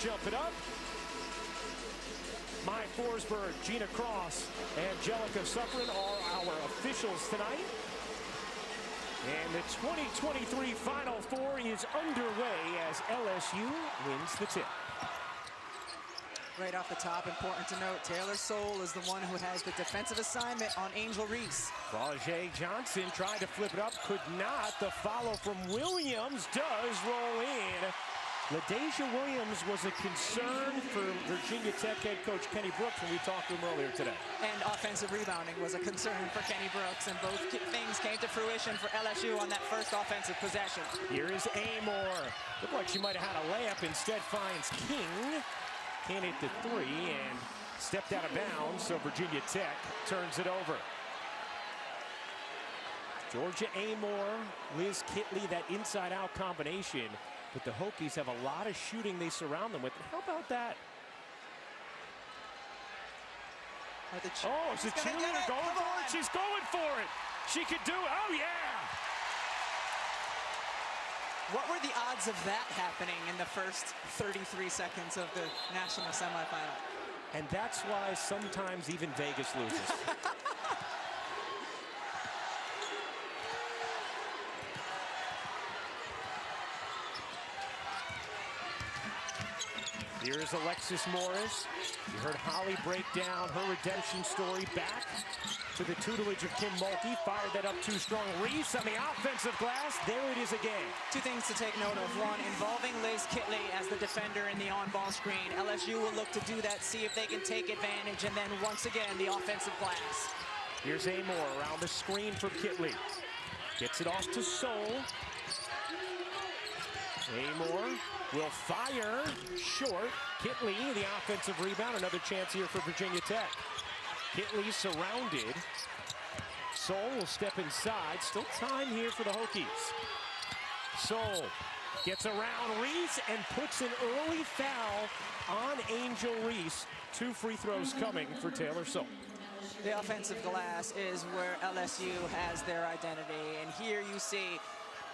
jump it up. Mai Forsberg, Gina Cross, Angelica Suffren are our officials tonight. And the 2023 Final Four is underway as LSU wins the tip. Right off the top, important to note, Taylor Soule is the one who has the defensive assignment on Angel Reese. Flau'jae Johnson tried to flip it up, could not. The follow from Williams does roll in. LaDasia Williams was a concern for Virginia Tech head coach Kenny Brooks when we talked to him earlier today. And offensive rebounding was a concern for Kenny Brooks, and both things came to fruition for LSU on that first offensive possession. Here is Amor. Looked like she might have had a layup, instead finds King. Can't hit the three and stepped out of bounds, so Virginia Tech turns it over. Georgia Amor, Liz Kitley, that inside-out combination. But the Hokies have a lot of shooting they surround them with. How about that? Oh, is the cheerleader going for it? She's going for it. She could do it. Oh, yeah. What were the odds of that happening in the first 33 seconds of the national semifinal? And that's why sometimes even Vegas loses. Here's Alexis Morris. You heard Holly break down her redemption story, back to the tutelage of Kim Mulkey. Fired that up too strong. Reese on the offensive glass. There it is again. Two things to take note of. One, involving Liz Kitley as the defender in the on-ball screen. LSU will look to do that, see if they can take advantage, and then once again, the offensive glass. Here's Amor around the screen for Kitley. Gets it off to Soule. Amor will fire short. Kitley, the offensive rebound. Another chance here for Virginia Tech. Kitley surrounded. Soule will step inside. Still time here for the Hokies. Soule gets around Reese and puts an early foul on Angel Reese. 2 free throws coming for Taylor Soule. The offensive glass is where LSU has their identity. And here you see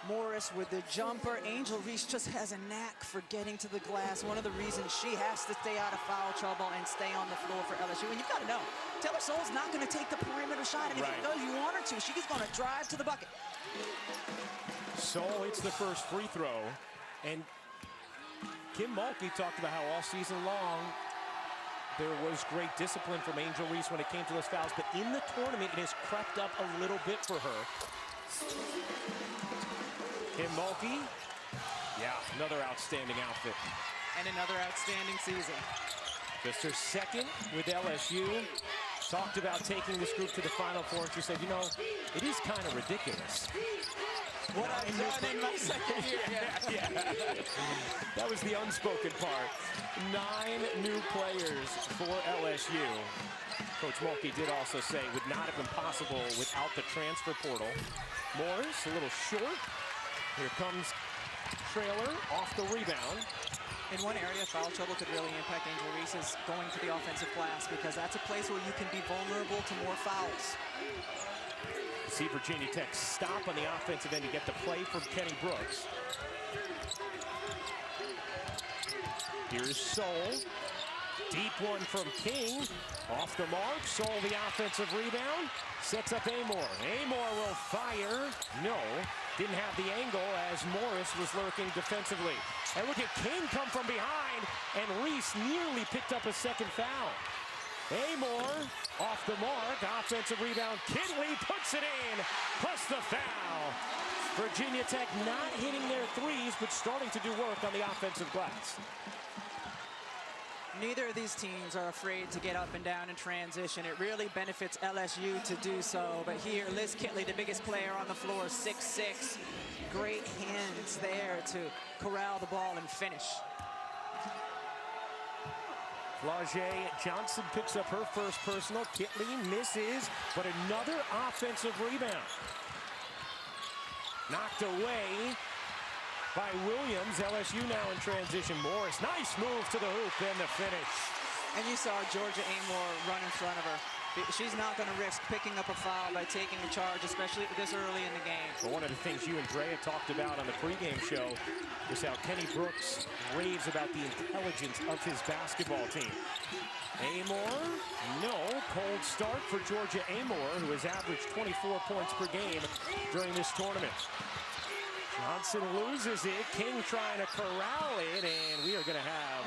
Morris with the jumper. Angel Reese just has a knack for getting to the glass. One of the reasons she has to stay out of foul trouble and stay on the floor for LSU. And you've got to know, Taylor Soule's not going to take the perimeter shot. And if he does, you want her to. She's going to drive to the bucket. Soule hits the first free throw. And Kim Mulkey talked about how all season long there was great discipline from Angel Reese when it came to those fouls. But in the tournament, it has crept up a little bit for her. Kim Mulkey, yeah, another outstanding outfit. And another outstanding season. Just her second with LSU. Talked about taking this group to the Final Four, and she said, you know, it is kind of ridiculous. What I've done in my second year. Yeah. That was the unspoken part. 9 new players for LSU. Coach Mulkey did also say it would not have been possible without the transfer portal. Morris, a little short. Here comes Trailer off the rebound. In one area, foul trouble could really impact Angel Reese is going to the offensive glass, because that's a place where you can be vulnerable to more fouls. See Virginia Tech stop on the offensive end to get the play from Kenny Brooks. Here's Soule. Deep one from King. Off the mark. Soule the offensive rebound. Sets up Amor. Amor will fire. No. Didn't have the angle as Morris was lurking defensively. And look at King come from behind. And Reese nearly picked up a second foul. Amor off the mark. Offensive rebound. Kitley puts it in. Plus the foul. Virginia Tech not hitting their threes, but starting to do work on the offensive glass. Neither of these teams are afraid to get up and down in transition. It really benefits LSU to do so. But here, Liz Kitley, the biggest player on the floor, 6'6". Great hands there to corral the ball and finish. Flau'jae Johnson picks up her first personal. Kitley misses, but another offensive rebound. Knocked away by Williams. LSU now in transition. Morris, nice move to the hoop and the finish. And you saw Georgia Amor run in front of her. She's not going to risk picking up a foul by taking a charge, especially this early in the game. Well, one of the things you and Drea talked about on the pregame show was how Kenny Brooks raves about the intelligence of his basketball team. Amor, no. Cold start for Georgia Amor, who has averaged 24 points per game during this tournament. Johnson loses it. King trying to corral it, and we are going to have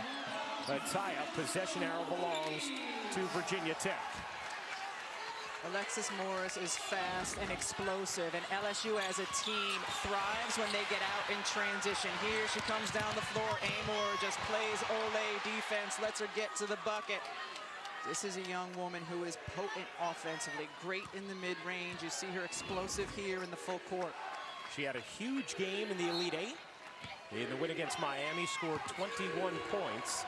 a tie-up. Possession arrow belongs to Virginia Tech. Alexis Morris is fast and explosive, and LSU as a team thrives when they get out in transition. Here she comes down the floor. Amor just plays Olay defense, lets her get to the bucket. This is a young woman who is potent offensively, great in the mid-range. You see her explosive here in the full court. She had a huge game in the Elite Eight. In the win against Miami, scored 21 points.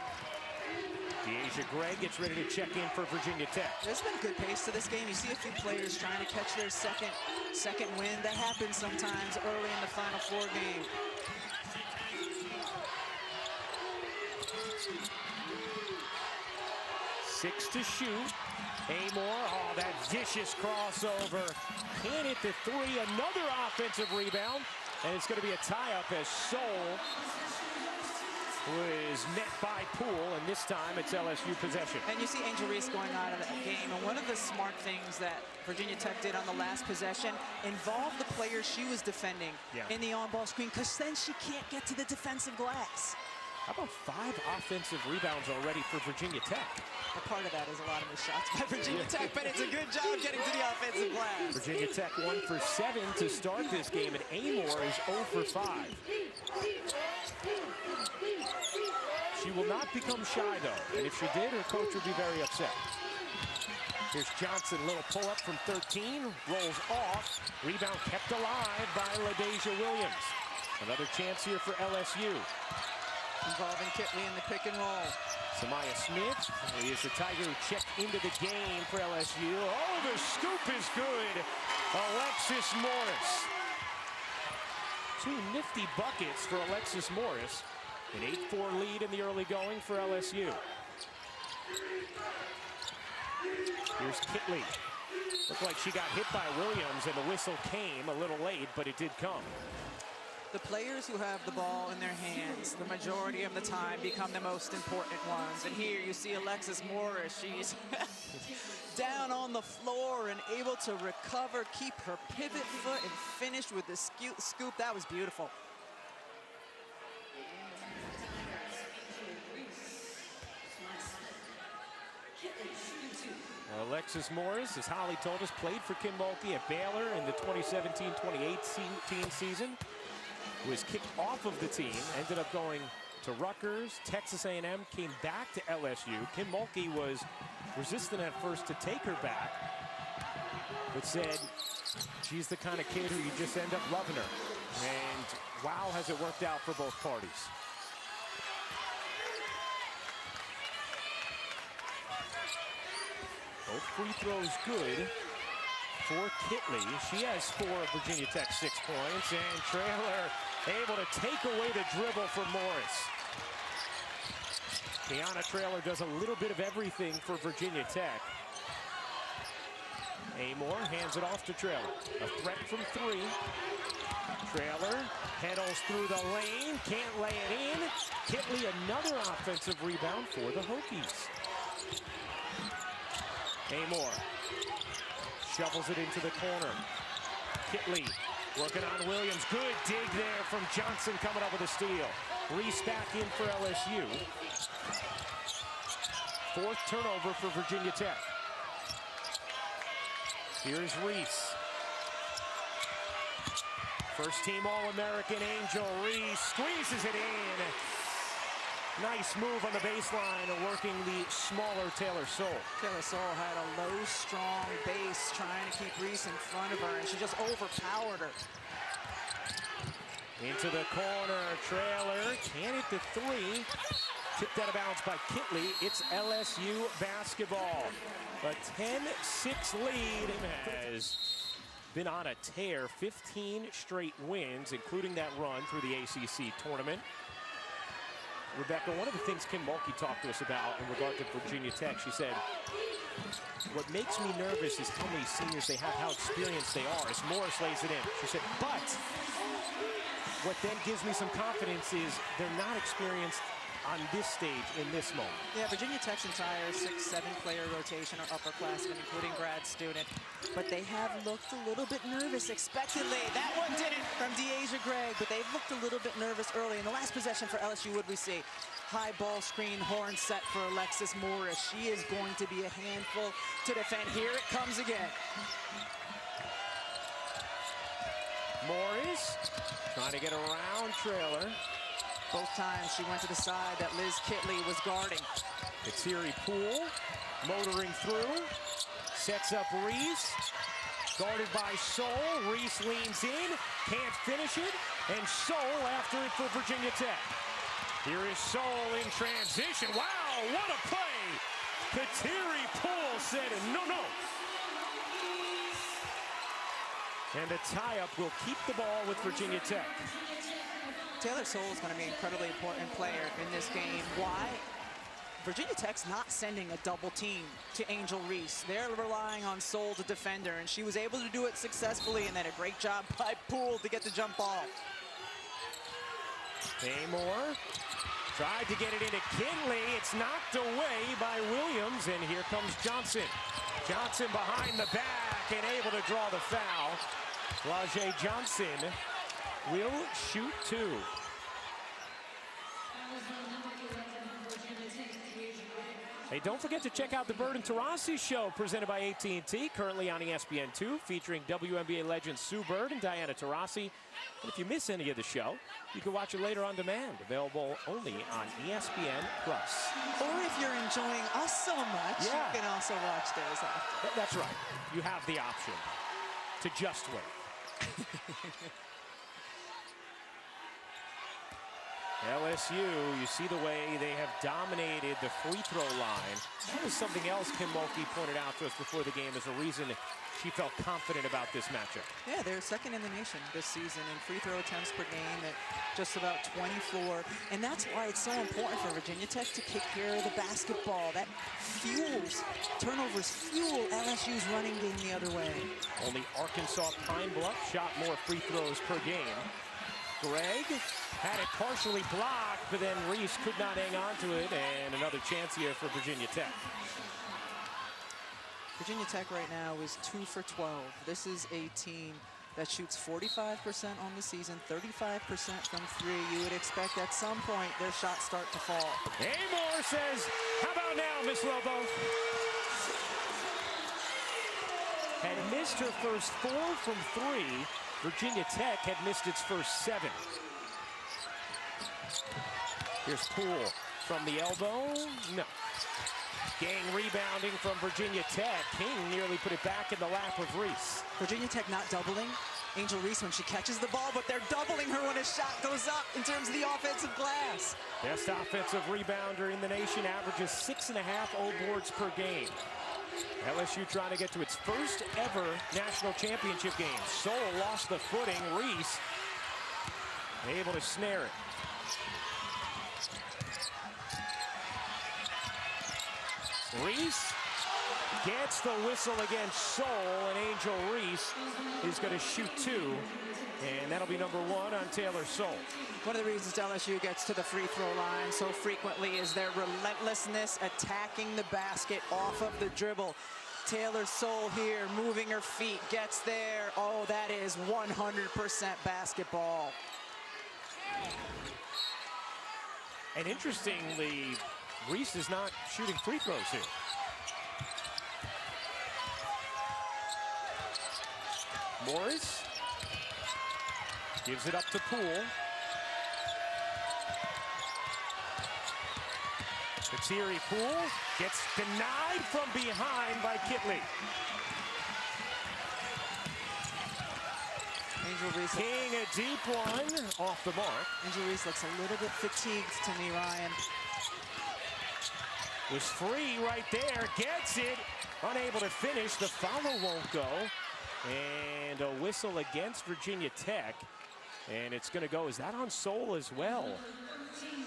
Deasia Gregg gets ready to check in for Virginia Tech. There's been good pace to this game. You see a few players trying to catch their second win. That happens sometimes early in the Final Four game. Six to shoot. Amor, oh, that vicious crossover. Can't hit the three. Another offensive rebound. And it's going to be a tie-up as Seoul was met by Poole, and this time it's LSU possession. And you see Angel Reese going out of that game, and one of the smart things that Virginia Tech did on the last possession involved the player she was defending in the on-ball screen, because then she can't get to the defensive glass. How about 5 offensive rebounds already for Virginia Tech? A part of that is a lot of missed shots by Virginia Tech, but it's a good job getting to the offensive glass. Virginia Tech 1 for 7 to start this game, and Amor is 0 for 5. She will not become shy, though, and if she did, her coach would be very upset. Here's Johnson, little pull-up from 13, rolls off. Rebound kept alive by LaDasia Williams. Another chance here for LSU. Involving Kitley in the pick and roll. Samaya Smith is the Tiger who checked into the game for LSU. Oh, the scoop is good. Alexis Morris. 2 nifty buckets for Alexis Morris. An 8-4 lead in the early going for LSU. Here's Kitley. Looked like she got hit by Williams, and the whistle came a little late, but it did come. The players who have the ball in their hands, the majority of the time, become the most important ones. And here you see Alexis Morris. She's down on the floor and able to recover, keep her pivot foot, and finish with the scoop. That was beautiful. Alexis Morris, as Holly told us, played for Kim Mulkey at Baylor in the 2017-2018 season. Was kicked off of the team, ended up going to Rutgers, Texas A&M, came back to LSU. Kim Mulkey was resistant at first to take her back, but said she's the kind of kid who you just end up loving her. And wow, has it worked out for both parties. Both free throws good for Kitley. She has 4 of Virginia Tech 6 points, and Traylor able to take away the dribble from Morris. Tiana Traylor does a little bit of everything for Virginia Tech. Amor hands it off to Traylor. A threat from 3. Traylor pedals through the lane, can't lay it in. Kitley, another offensive rebound for the Hokies. Amor shovels it into the corner. Kitley working on Williams. Good dig there from Johnson, coming up with a steal. Reese back in for LSU. 4th turnover for Virginia Tech. Here's Reese. First team All-American Angel Reese squeezes it in. Nice move on the baseline, working the smaller Taylor Soule. Taylor Soule had a low, strong base trying to keep Reese in front of her, and she just overpowered her. Into the corner, Traylor can't hit the 3. Tipped out of bounds by Kitley. It's LSU basketball. A 10-6 lead. Has been on a tear, 15 straight wins, including that run through the ACC tournament. Rebecca, one of the things Kim Mulkey talked to us about in regard to Virginia Tech, she said, what makes me nervous is how many seniors they have, how experienced they are, as Morris lays it in. She said, but what then gives me some confidence is they're not experienced on this stage in this moment. Yeah, Virginia Tech's entire 6-7 player rotation are upperclassmen, including grad student. But they have looked a little bit nervous, expectedly. That one didn't from Deasia Gregg, but they've looked a little bit nervous early. In the last possession for LSU, what we see? High ball screen, horn set for Alexis Morris. She is going to be a handful to defend. Here it comes again. Morris trying to get around trailer. Both times she went to the side that Liz Kitley was guarding. Kateri Poole motoring through, sets up Reese, guarded by Soule. Reese leans in, can't finish it, and Soule after it for Virginia Tech. Here is Soule in transition. Wow, what a play! Kateri Poole said no, no. And the tie-up will keep the ball with Virginia Tech. Taylor Soule is going to be an incredibly important player in this game. Why? Virginia Tech's not sending a double team to Angel Reese. They're relying on Soule to defend her, and she was able to do it successfully, and then a great job by Poole to get the jump ball. Amor tried to get it into Kinley. It's knocked away by Williams, and here comes Johnson. Johnson behind the back and able to draw the foul. Lajay Johnson will shoot two. Hey, don't forget to check out the Bird and Taurasi show presented by AT&T, currently on ESPN2, featuring WNBA legends Sue Bird and Diana Taurasi. And if you miss any of the show, you can watch it later on demand, available only on ESPN+. Or if you're enjoying us so much, you can also watch those after. That's right. You have the option to just wait. LSU, you see the way they have dominated the free throw line. That was something else Kim Mulkey pointed out to us before the game as a reason she felt confident about this matchup. Yeah, they're second in the nation this season in free throw attempts per game at just about 24. And that's why it's so important for Virginia Tech to kick care of the basketball. That fuels, turnovers fuel LSU's running game the other way. Only Arkansas Pine Bluff shot more free throws per game. Gregg had it partially blocked, but then Reese could not hang on to it, and another chance here for Virginia Tech. Virginia Tech right now is 2 for 12. This is a team that shoots 45% on the season, 35% from three. You would expect at some point their shots start to fall. Amor says, how about now, Miss Lobo? Had missed her first 4 from 3. Virginia Tech had missed its first 7. Here's Poole from the elbow. No. Gang rebounding from Virginia Tech. King nearly put it back in the lap of Reese. Virginia Tech not doubling Angel Reese when she catches the ball, but they're doubling her when a shot goes up in terms of the offensive glass. Best offensive rebounder in the nation, averages 6.5 O boards per game. LSU trying to get to its first ever national championship game. Soule lost the footing. Reese able to snare it. Reese gets the whistle against Soule, and Angel Reese is going to shoot 2, and that'll be number 1 on Taylor Soule. One of the reasons LSU gets to the free throw line so frequently is their relentlessness attacking the basket off of the dribble. Taylor Soule here moving her feet, gets there. Oh, that is 100% basketball. And interestingly, Reese is not shooting free throws here. Morris gives it up to Poole. Kateri Poole gets denied from behind by Kitley. Angel Reese. King, a deep one off the mark. Angel Reese looks a little bit fatigued to me, Ryan. Was free right there, gets it, unable to finish. The foul won't go. And a whistle against Virginia Tech. And it's going to go, is that on Soule as well?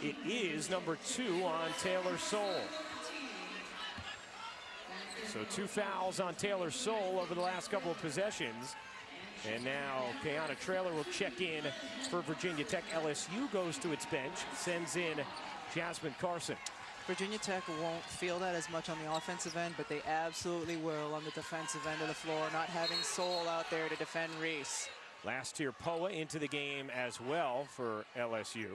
It is number 2 on Taylor Soule. So 2 fouls on Taylor Soule over the last couple of possessions. And now Kayana Traylor will check in for Virginia Tech. LSU goes to its bench, sends in Jasmine Carson. Virginia Tech won't feel that as much on the offensive end, but they absolutely will on the defensive end of the floor, not having Soule out there to defend Reese. Last year, Poa into the game as well for LSU.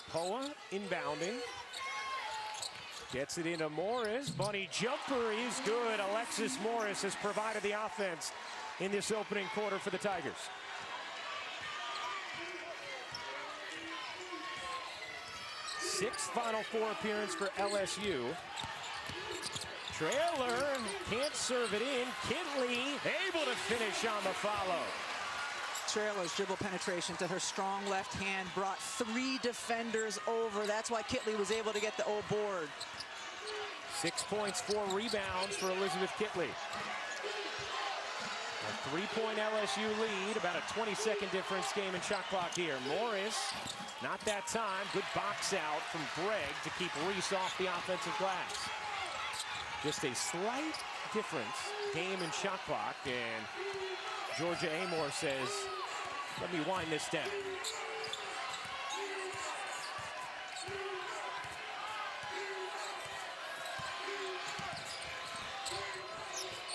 Poa inbounding. Gets it into Morris. Bunny jumper is good. Alexis Morris has provided the offense in this opening quarter for the Tigers. Sixth Final Four appearance for LSU. Traylor can't serve it in. Kitley able to finish on the follow. Traylor's dribble penetration to her strong left hand brought 3 defenders over. That's why Kitley was able to get the old board. 6 points, 4 rebounds for Elizabeth Kitley. A 3-point LSU lead, about a 20-second difference game in shot clock here. Morris, not that time. Good box out from Gregg to keep Reese off the offensive glass. Just a slight difference game in shot clock, and Georgia Amor says, let me wind this down.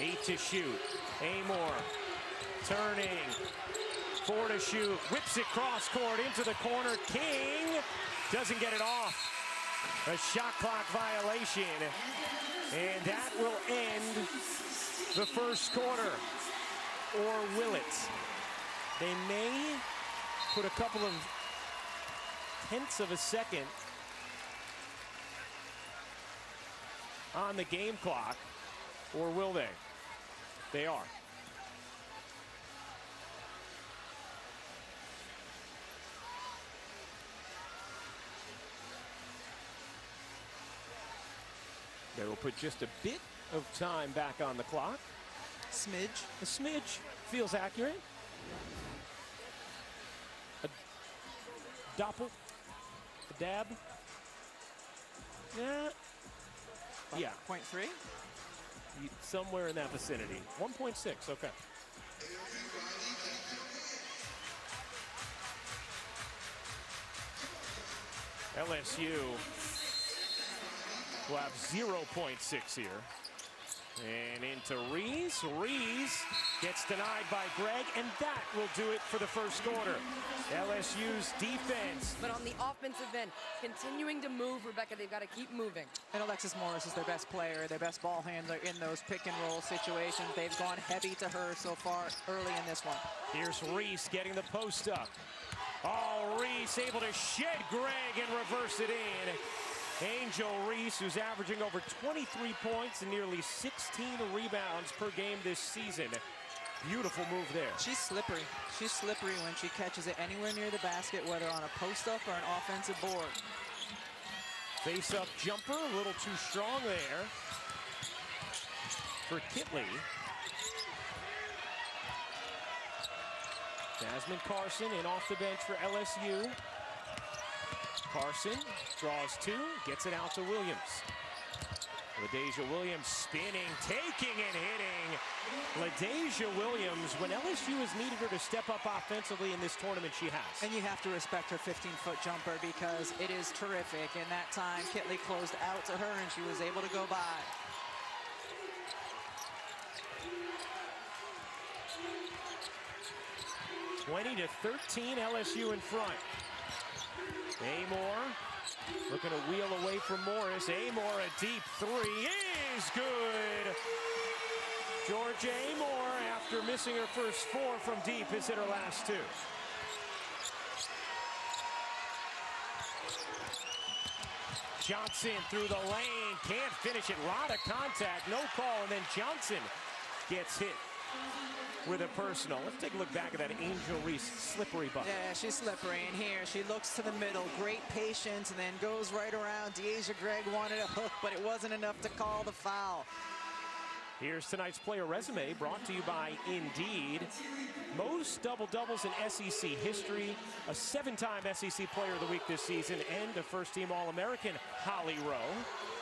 Eight to shoot. Amor turning. 4 to shoot. Whips it cross court into the corner. King doesn't get it off. A shot clock violation. And that will end the first quarter. Or will it? They may put a couple of tenths of a second on the game clock. Or will they? They are. They will put just a bit of time back on the clock. Smidge. A smidge feels accurate. A doppel. A dab. Yeah. Yeah. 0.3. Somewhere in that vicinity. 1.6, okay. LSU will have 0.6 here. And into Reese. Reese gets denied by Gregg, and that will do it for the first quarter. LSU's defense. But on the offensive end, continuing to move, Rebecca, they've got to keep moving. And Alexis Morris is their best player, their best ball handler in those pick and roll situations. They've gone heavy to her so far early in this one. Here's Reese getting the post up. Oh, Reese able to shed Gregg and reverse it in. Angel Reese, who's averaging over 23 points and nearly 16 rebounds per game this season. Beautiful move there. She's slippery. She's slippery when she catches it anywhere near the basket, whether on a post-up or an offensive board. Face-up jumper, a little too strong there for Kitley. Jasmine Carson in off the bench for LSU. Carson draws 2, gets it out to Williams. LaDasia Williams spinning, taking and hitting. LaDasia Williams, when LSU has needed her to step up offensively in this tournament, she has. And you have to respect her 15-foot jumper because it is terrific. And that time, Kitley closed out to her and she was able to go by. (20-13) LSU in front. Amor looking to wheel away from Morris. Amor, a deep 3 is good. Georgia Amor, after missing her first 4 from deep, has hit her last 2. Johnson through the lane, can't finish it. Lot of contact, no call, and then Johnson gets hit with a personal. Let's take a look back at that Angel Reese slippery bucket. Yeah, she's slippery. And here, she looks to the middle. Great patience, and then goes right around. Deasia Gregg wanted a hook, but it wasn't enough to call the foul. Here's tonight's player resume brought to you by Indeed. Most double-doubles in SEC history, a 7-time SEC Player of the Week this season, and a first-team All-American, Holly Rowe.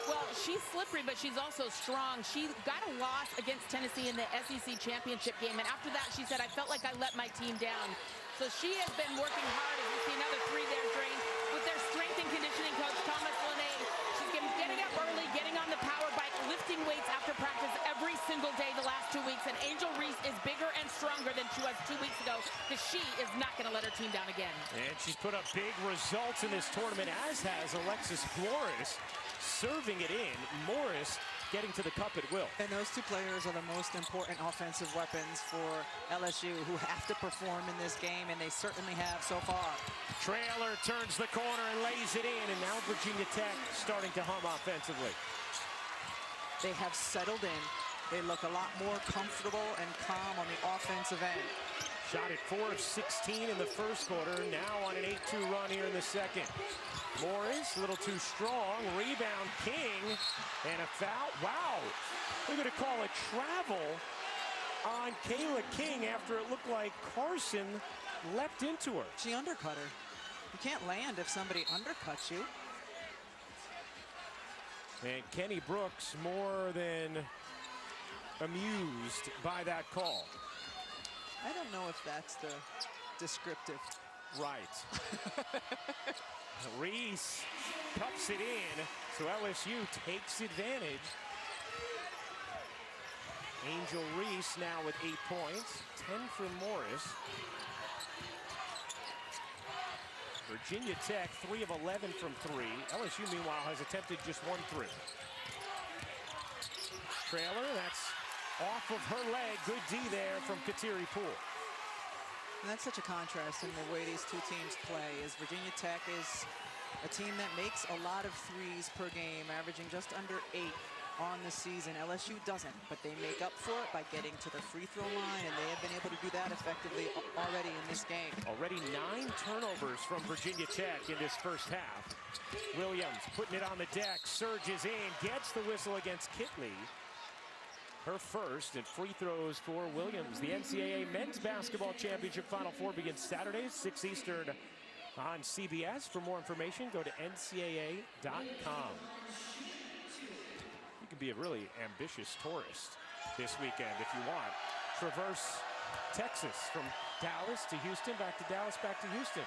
Well, she's slippery, but she's also strong. She got a loss against Tennessee in the SEC championship game, and after that, she said, I felt like I let my team down. So she has been working hard, as you see another 3 there, Drain, with their strength and conditioning coach, Thomas Lene. She's been getting up early, getting on the power bike, lifting weights after practice every single day the last 2 weeks, and Angel Reese is bigger and stronger than she was 2 weeks ago, because she is not going to let her team down again. And she's put up big results in this tournament, as has Alexis Flores, serving it in. Morris getting to the cup at will. And those two players are the most important offensive weapons for LSU, who have to perform in this game, and they certainly have so far. Trailer turns the corner and lays it in, and now Virginia Tech starting to hum offensively. They have settled in. They look a lot more comfortable and calm on the offensive end. Shot at 4 of 16 in the first quarter, now on an 8-2 run here in the second. Morris, a little too strong. Rebound, King, and a foul. Wow, they're going to call a travel on Kayla King after it looked like Carson leapt into her. She undercut her. You can't land if somebody undercuts you. And Kenny Brooks more than amused by that call. I don't know if that's the descriptive. Right. Reese cups it in, so LSU takes advantage. Angel Reese now with 8 points, 10 for Morris. Virginia Tech, 3 of 11 from 3. LSU, meanwhile, has attempted just 1 3. Trailer, that's off of her leg. Good D there from Kateri Poole. And that's such a contrast in the way these two teams play, as Virginia Tech is a team that makes a lot of threes per game, averaging just under 8 on the season. LSU doesn't, but they make up for it by getting to the free throw line, and they have been able to do that effectively already in this game. Already 9 turnovers from Virginia Tech in this first half. Williams putting it on the deck, surges in, gets the whistle against Kitley. Her first, and free throws for Williams. The NCAA Men's Basketball Championship Final Four begins Saturday, 6 Eastern on CBS. For more information, go to ncaa.com. You can be a really ambitious tourist this weekend if you want. Traverse Texas from Dallas to Houston, back to Dallas, back to Houston.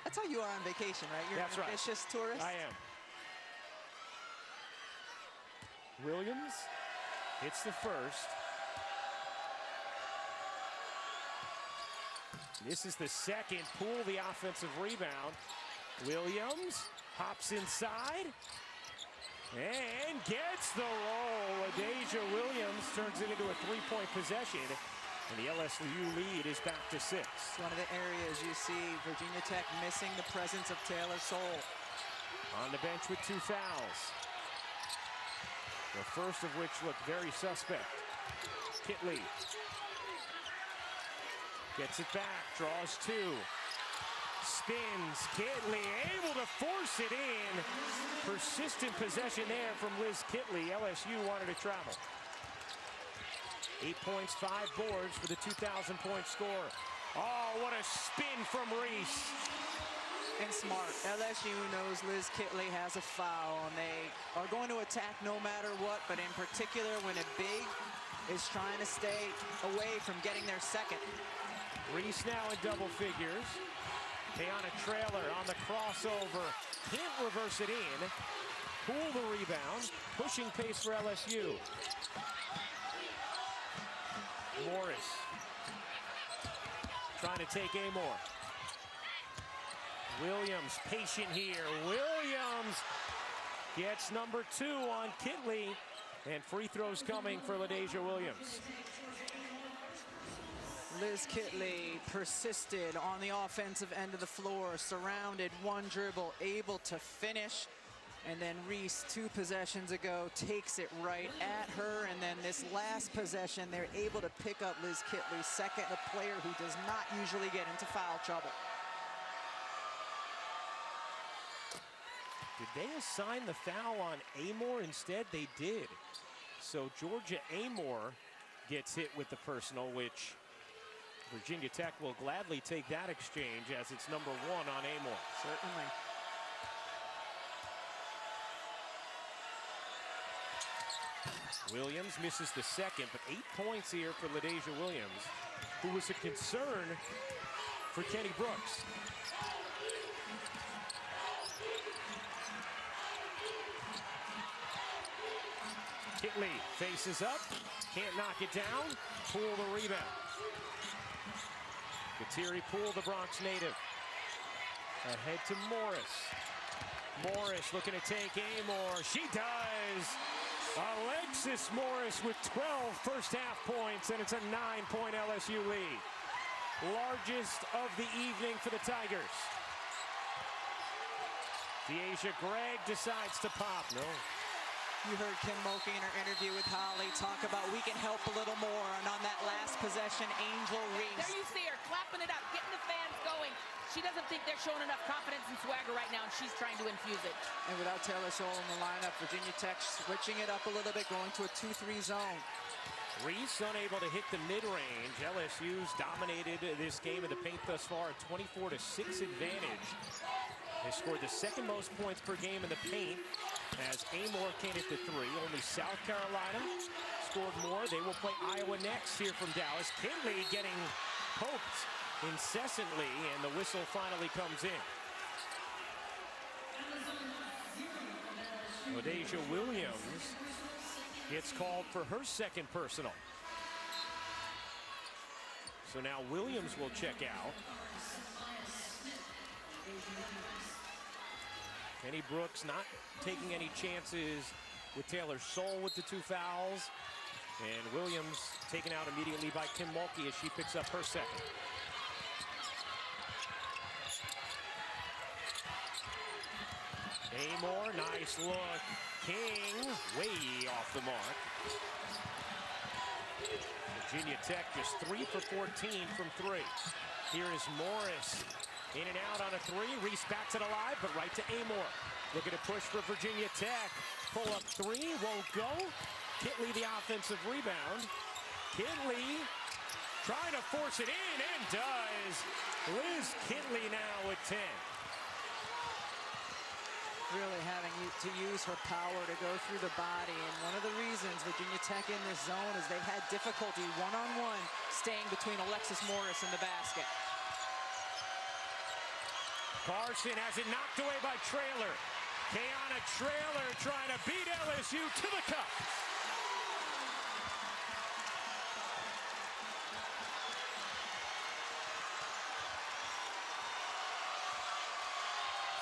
That's how you are on vacation, right? You're That's an right. ambitious tourist. I am. Williams hits the first. This is the second. Poole, the offensive rebound. Williams hops inside and gets the roll. Adasia Williams turns it into a 3-point possession, and the LSU lead is back to 6. It's one of the areas you see Virginia Tech missing the presence of Taylor Soule. On the bench with 2 fouls. The first of which looked very suspect. Kitley gets it back, draws 2. Spins, Kitley able to force it in. Persistent possession there from Liz Kitley. LSU wanted to travel. 8 points, 5 boards for the 2,000-point score. Oh, what a spin from Reese. And smart. LSU knows Liz Kitley has a foul, and they are going to attack no matter what, but in particular when a big is trying to stay away from getting their second. Reese now in double figures. Tayana Trailer on the crossover. Can't reverse it in. Poole the rebound. Pushing pace for LSU. Morris trying to take Amor. Williams patient here. Williams gets number 2 on Kitley, and free throws coming for LaDasia Williams. Liz Kitley persisted on the offensive end of the floor, surrounded, 1 dribble, able to finish. And then Reese, 2 possessions ago, takes it right at her. And then this last possession, they're able to pick up Liz Kitley, second, a player who does not usually get into foul trouble. Did they assign the foul on Amor instead? They did. So Georgia Amor gets hit with the personal, which Virginia Tech will gladly take that exchange as it's #1 on Amor. Certainly. Williams misses the second, but 8 points here for LaDasia Williams, who was a concern for Kenny Brooks. Kitley faces up, can't knock it down. Poole the rebound. Kateri Poole, the Bronx native. Ahead to Morris. Morris looking to take Amor. She does. Alexis Morris with 12 first-half points, and it's a 9-point LSU lead. Largest of the evening for the Tigers. Deasia Gregg decides to pop. No. You heard Kim Mulkey in her interview with Holly talk about we can help a little more. And on that last possession, Angel Reese. There you see her clapping it up, getting the fans going. She doesn't think they're showing enough confidence and swagger right now, and she's trying to infuse it. And without Taylor Scholl in the lineup, Virginia Tech switching it up a little bit, going to a 2-3 zone. Reese unable to hit the mid-range. LSU's dominated this game in the paint thus far, a 24-6 advantage. They scored the second most points per game in the paint as Amor can't hit the three. Only South Carolina scored more. They will play Iowa next here from Dallas. Kinley getting poked incessantly, and the whistle finally comes in. LaDasia Williams gets called for her second personal. So now Williams will check out. Kenny Brooks not taking any chances with Taylor Scholl with the 2 fouls. And Williams taken out immediately by Kim Mulkey as she picks up her second. Amor, nice look. King, way off the mark. Virginia Tech just 3 for 14 from 3. Here is Morris. In and out on a 3. Reese backs it alive, but right to Amor. Looking to push for Virginia Tech. Pull up 3, won't go. Kitley the offensive rebound. Kitley trying to force it in and does. Liz Kitley now with 10. Really having to use her power to go through the body. And one of the reasons Virginia Tech in this zone is they've had difficulty one-on-one staying between Alexis Morris and the basket. Carson has it knocked away by Traylor. Kayana Traylor trying to beat LSU to the cup.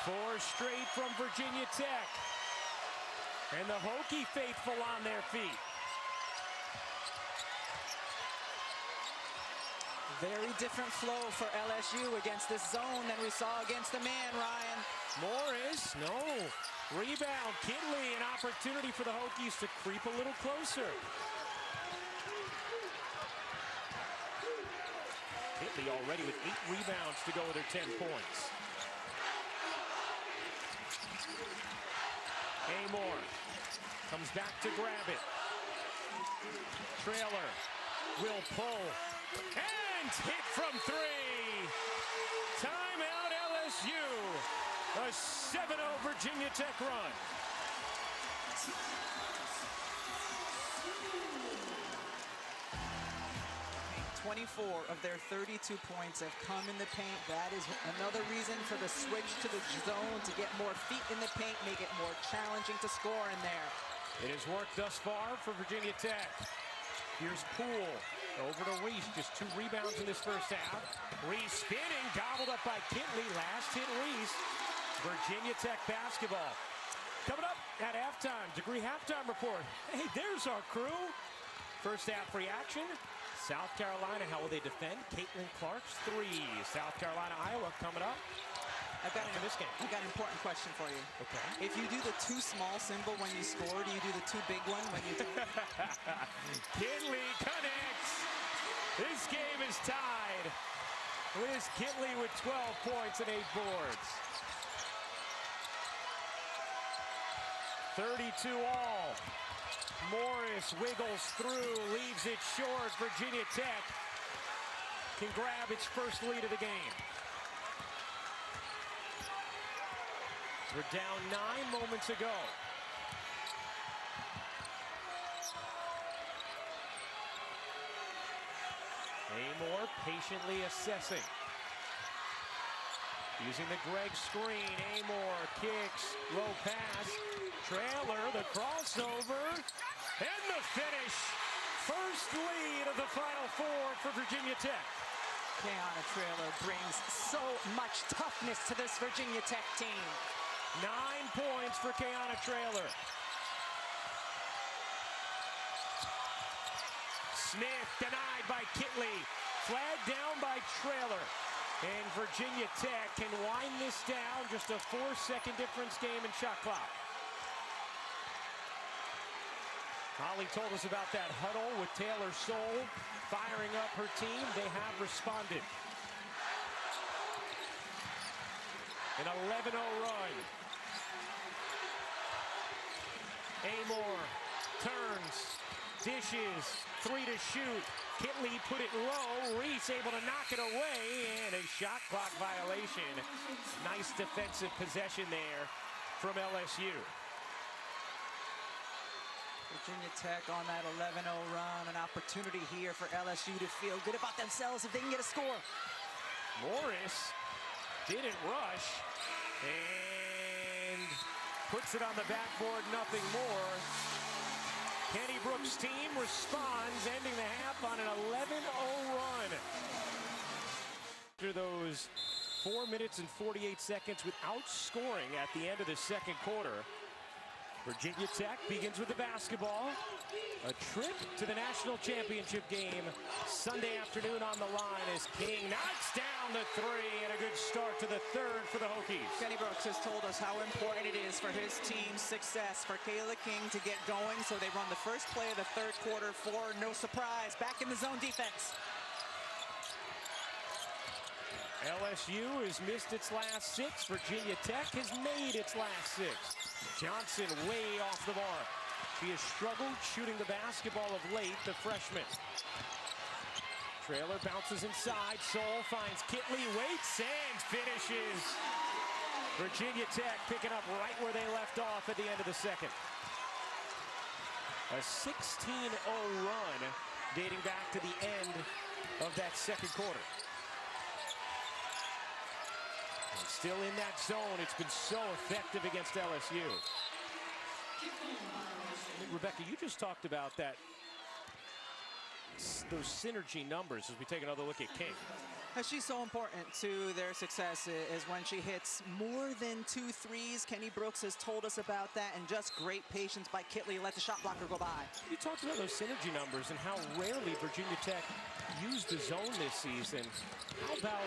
Four straight from Virginia Tech. And the Hokie faithful on their feet. Very different flow for LSU against this zone than we saw against the man, Ryan. Morris, no. Rebound, Kitley, an opportunity for the Hokies to creep a little closer. Kitley already with 8 rebounds to go with her 10 points. Amor comes back to grab it. Traylor will pull and hit from 3. Timeout LSU. A 7-0 Virginia Tech run. "24 of their 32 points have come in the paint. That is another reason for the switch to the zone, to get more feet in the paint, make it more challenging to score in there. It has worked thus far for Virginia Tech. Here's Poole. Over to Reese, just 2 rebounds in this first half. Reese spinning, gobbled up by Kitley. Last hit Reese. Virginia Tech basketball. Coming up at halftime, Degree halftime report. Hey, there's our crew. First half reaction. South Carolina, how will they defend? Caitlin Clark's 3. South Carolina, Iowa coming up. I've got an important question for you. Okay. If you do the too small symbol when you score, do you do the too big one when you don't? Kitley connects. This game is tied. Liz Kitley with 12 points and 8 boards. 32 all. Morris wiggles through, leaves it short. Virginia Tech can grab its first lead of the game. We're down 9 moments ago. Amor patiently assessing. Using the Greg screen, Amor kicks, low pass, Trailer, the crossover, and the finish. First lead of the Final Four for Virginia Tech. Kayana Trailer brings so much toughness to this Virginia Tech team. 9 points for Kayana Trailer. Smith denied by Kitley. Flag down by Trailer. And Virginia Tech can wind this down. Just a 4-second difference game in shot clock. Holly told us about that huddle with Taylor Soule firing up her team. They have responded. An 11-0 run. Amor turns, dishes, 3 to shoot. Kitley put it low. Reese able to knock it away, and a shot clock violation. Nice defensive possession there from LSU. Virginia Tech on that 11-0 run. An opportunity here for LSU to feel good about themselves if they can get a score. Morris didn't rush and puts it on the backboard, nothing more. Kenny Brooks' team responds, ending the half on an 11-0 run. After those 4 minutes and 48 seconds without scoring at the end of the second quarter, Virginia Tech begins with the basketball. A trip to the national championship game Sunday afternoon on the line as King knocks down the 3, and a good start to the third for the Hokies. Kenny Brooks has told us how important it is for his team's success for Kayla King to get going, so they run the first play of the third quarter for no surprise. Back in the zone defense. LSU has missed its last 6. Virginia Tech has made its last 6. Johnson way off the mark. She has struggled shooting the basketball of late, the freshman. Trailer bounces inside. Soule finds Kitley, waits and finishes. Virginia Tech picking up right where they left off at the end of the second. A 16-0 run dating back to the end of that second quarter. And still in that zone, it's been so effective against LSU. Rebecca, you just talked about that, those synergy numbers as we take another look at King. She's so important to their success is when she hits more than 2 threes. Kenny Brooks has told us about that, and just great patience by Kitley. Let the shot blocker go by. You talked about those synergy numbers and how rarely Virginia Tech used the zone this season. How about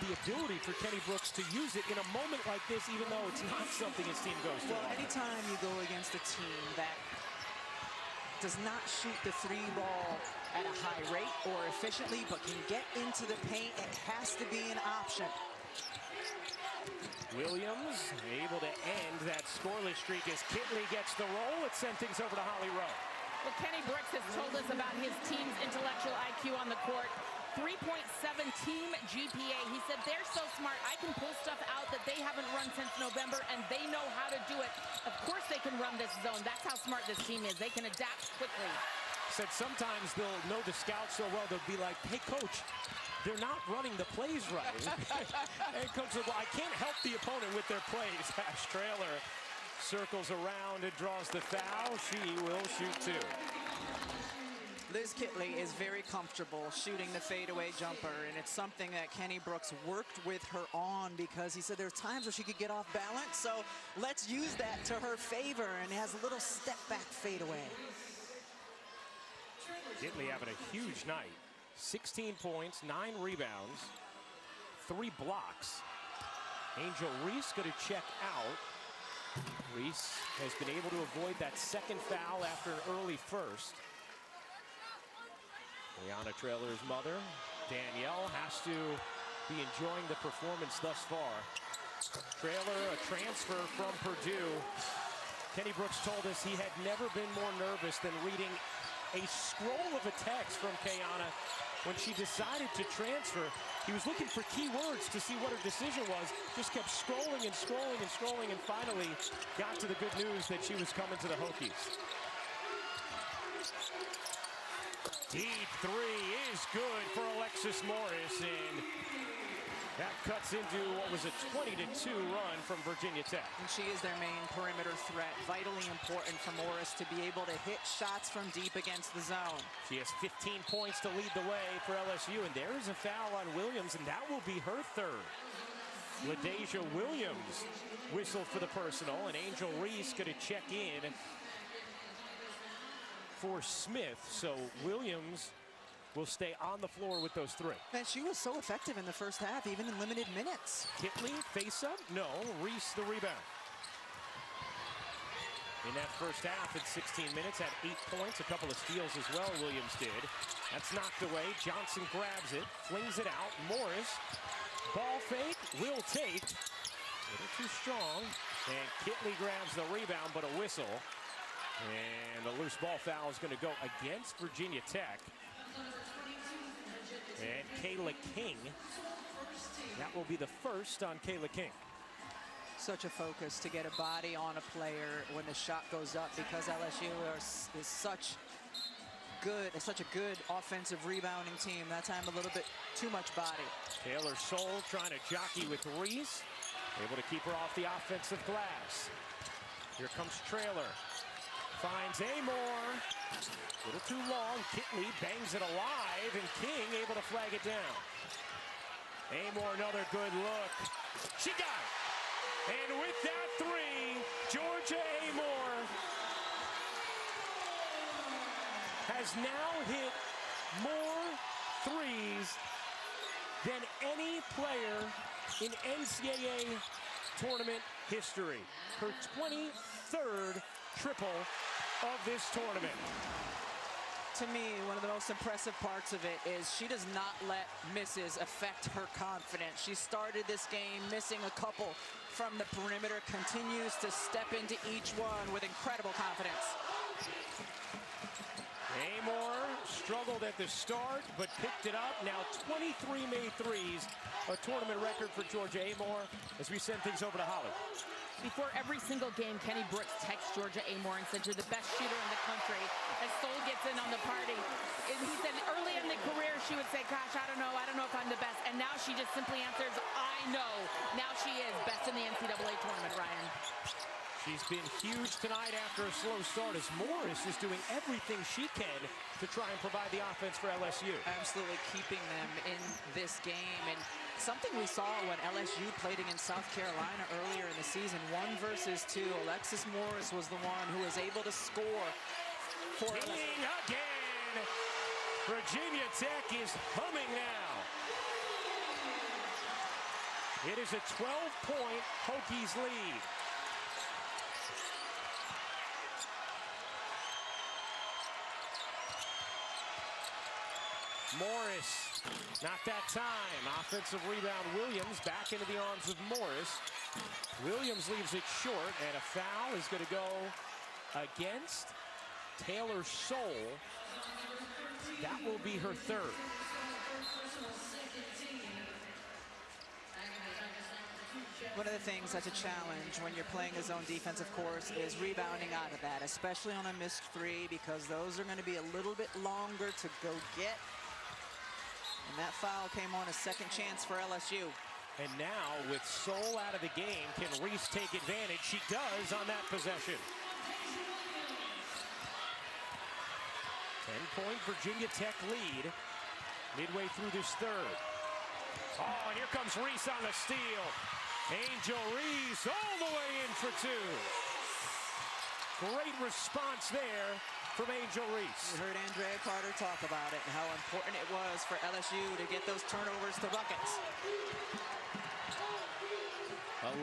the ability for Kenny Brooks to use it in a moment like this, even though it's not something his team goes to? Well, anytime you go against a team that does not shoot the 3 ball at a high rate or efficiently, but can get into the paint, it has to be an option. Williams able to end that scoreless streak as Kitley gets the roll. It sent things over to Holly Rowe. Well, Kenny Brooks has told us about his team's intellectual IQ on the court. 3.7 team GPA. He said they're so smart, I can pull stuff out that they haven't run since November, and they know how to do it. Of course they can run this zone. That's how smart this team is. They can adapt quickly. Said sometimes they'll know the scouts so well, they'll be like, hey, coach, they're not running the plays right. And coach said, well, I can't help the opponent with their plays. Ash Trailer circles around and draws the foul. She will shoot 2. Liz Kitley is very comfortable shooting the fadeaway jumper, and it's something that Kenny Brooks worked with her on, because he said there's times where she could get off balance, so let's use that to her favor, and has a little step back fadeaway. Kitley having a huge night. 16 points, 9 rebounds, 3 blocks. Angel Reese going to check out. Reese has been able to avoid that second foul after an early first. Kayana Trailer's mother, Danielle, has to be enjoying the performance thus far. Trailer, a transfer from Purdue. Kenny Brooks told us he had never been more nervous than reading a scroll of a text from Kayana when she decided to transfer. He was looking for key words to see what her decision was, just kept scrolling and scrolling and scrolling, and finally got to the good news that she was coming to the Hokies. Deep three is good for Alexis Morris, and that cuts into what was a 20-2 run from Virginia Tech. And she is their main perimeter threat. Vitally important for Morris to be able to hit shots from deep against the zone. She has 15 points to lead the way for LSU, and there is a foul on Williams, and that will be her third. LaDasia Williams whistled for the personal, and Angel Reese going to check in for Smith. So Williams will stay on the floor with those three. And she was so effective in the first half, even in limited minutes. Kitley, face up? No, Reese the rebound. In that first half, in 16 minutes, had 8 points, a couple of steals as well, Williams did. That's knocked away. Johnson grabs it, flings it out. Morris, ball fake, will take. A little too strong. And Kitley grabs the rebound, but a whistle. And the loose ball foul is going to go against Virginia Tech. And Kayla King. That will be the first on Kayla King. Such a focus to get a body on a player when the shot goes up, because LSU is such a good offensive rebounding team. That time a little bit too much body. Taylor Soule trying to jockey with Reese. Able to keep her off the offensive glass. Here comes Traylor. Finds Amor. A little too long. Kitley bangs it alive, and King able to flag it down. Amor, another good look. She got it. And with that three, Georgia Amor has now hit more threes than any player in NCAA tournament history. Her 23rd triple of this tournament. To me, one of the most impressive parts of it is she does not let misses affect her confidence. She started this game missing a couple from the perimeter, continues to step into each one with incredible confidence. Amor struggled at the start, but picked it up. Now 23 made threes, a tournament record for Georgia Amor, as we send things over to Holly. Before every single game, Kenny Brooks texts Georgia Amor and said, "You're the best shooter in the country." As Soule gets in on the party, and he said early in the career she would say, "Gosh, I don't know if I'm the best." And now she just simply answers, "I know." Now she is best in the NCAA tournament, Ryan. She's been huge tonight after a slow start, as Morris is doing everything she can to try and provide the offense for LSU. Absolutely keeping them in this game. And something we saw when LSU played against South Carolina earlier in the season, 1 versus 2. Alexis Morris was the one who was able to score for King again. Virginia Tech is humming now. It is a 12-point Hokies lead. Morris, not that time. Offensive rebound, Williams back into the arms of Morris. Williams leaves it short, and a foul is going to go against Taylor Soule. That will be her third. One of the things that's a challenge when you're playing a zone defense, of course, is rebounding out of that, especially on a missed three, because those are going to be a little bit longer to go get. And that foul came on a second chance for LSU. And now, with Soule out of the game, can Reese take advantage? She does on that possession. 10-point Virginia Tech lead midway through this third. Oh, and here comes Reese on the steal. Angel Reese all the way in for two. Great response there from Angel Reese. You heard Andrea Carter talk about it and how important it was for LSU to get those turnovers to buckets.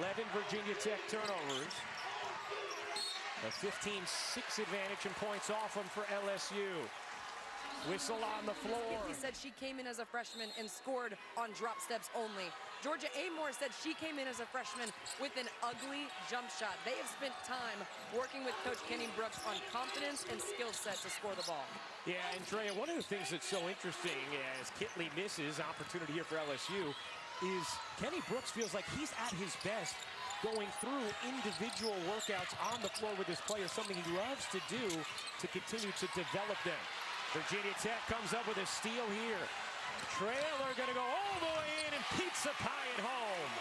11 Virginia Tech turnovers. A 15-6 advantage and points off them for LSU. Whistle on the floor. He said she came in as a freshman and scored on drop steps only. Georgia Amore said she came in as a freshman with an ugly jump shot. They have spent time working with Coach Kenny Brooks on confidence and skill set to score the ball. Yeah, and Drea, one of the things that's so interesting as Kitley misses opportunity here for LSU is Kenny Brooks feels like he's at his best going through individual workouts on the floor with his players, something he loves to do to continue to develop them. Virginia Tech comes up with a steal here. Trailer gonna go all the way in and pizza pie it home.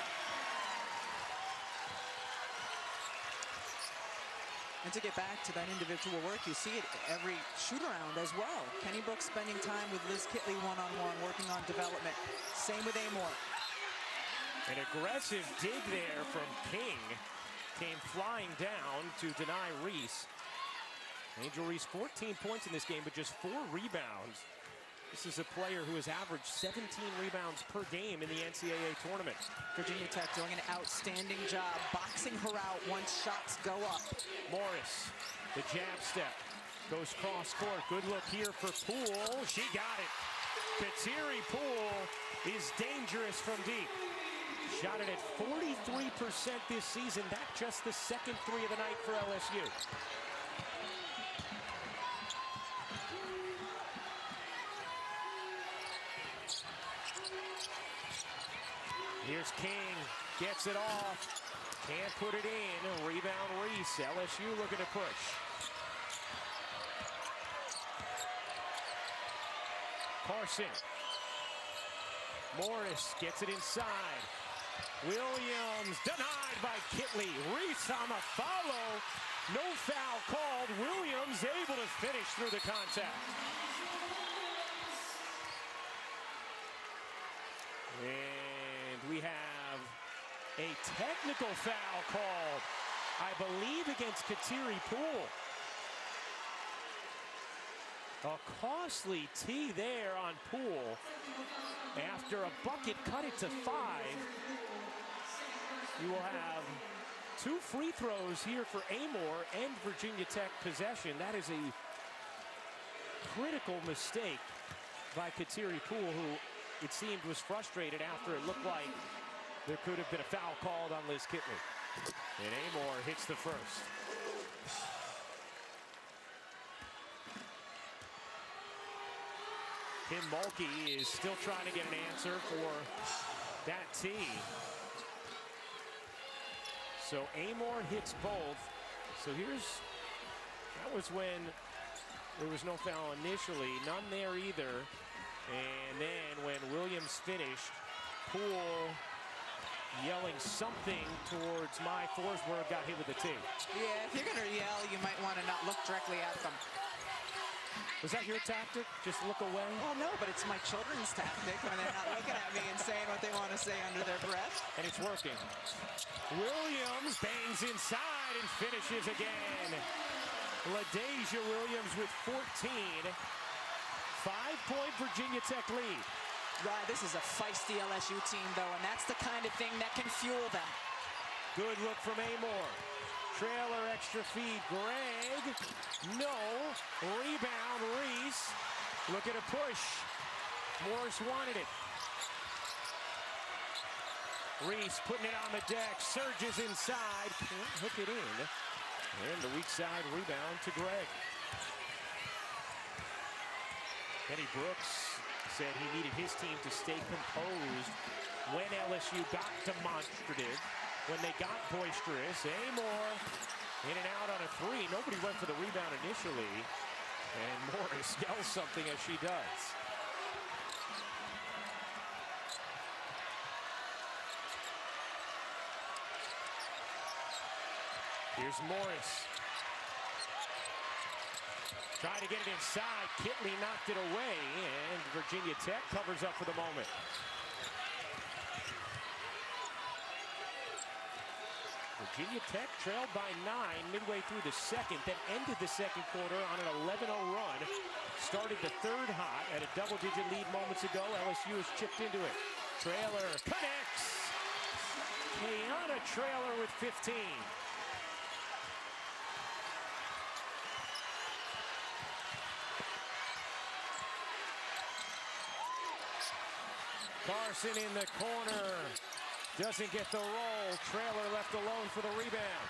And to get back to that individual work, you see it every shoot-around as well. Kenny Brooks spending time with Liz Kitley one-on-one, working on development. Same with Amore. An aggressive dig there from King. Came flying down to deny Reese. Angel Reese, 14 points in this game, but just 4 rebounds. This is a player who has averaged 17 rebounds per game in the NCAA tournament. Virginia Tech doing an outstanding job boxing her out once shots go up. Morris, the jab step, goes cross court. Good look here for Poole. She got it. Kateri Poole is dangerous from deep. Shot it at 43% this season. That's just the second three of the night for LSU. Here's King, gets it off, can't put it in. Rebound Reese. LSU looking to push. Carson. Morris gets it inside. Williams denied by Kitley. Reese on the follow. No foul called. Williams able to finish through the contact. And we have a technical foul called, I believe, against Kateri Poole. A costly tee there on Poole. After a bucket cut it to 5. You will have 2 free throws here for Amore and Virginia Tech possession. That is a critical mistake by Kateri Poole, who it seemed was frustrated after it looked like there could have been a foul called on Liz Kitley. And Amore hits the first. Tim Mulkey is still trying to get an answer for that tee. So Amore hits both. So that was when there was no foul initially, none there either. And then when Williams finished, Poole yelling something towards Mai Forsberg, got hit with the tee. Yeah, if you're gonna yell, you might want to not look directly at them. Was that your tactic? Just look away? Well, no, but it's my children's tactic when they're not looking at me and saying what they want to say under their breath. And it's working. Williams bangs inside and finishes again. LaDasia Williams with 14. 5-point Virginia Tech lead. Right, this is a feisty LSU team, though, and that's the kind of thing that can fuel them. Good look from Amore. Trailer extra feed. Gregg. No. Rebound. Reese. Look at a push. Morris wanted it. Reese putting it on the deck. Surges inside. Can't hook it in. And the weak side rebound to Gregg. Kenny Brooks said he needed his team to stay composed when LSU got demonstrative, when they got boisterous. Amore in and out on a 3. Nobody went for the rebound initially. And Morris yells something as she does. Here's Morris. Trying to get it inside. Kitley knocked it away, and Virginia Tech covers up for the moment. Virginia Tech trailed by 9 midway through the second, then ended the second quarter on an 11-0 run. Started the third hot at a double-digit lead moments ago. LSU has chipped into it. Trailer connects. Kayana Trailer with 15. Carson in the corner. Doesn't get the roll. Trailer left alone for the rebound.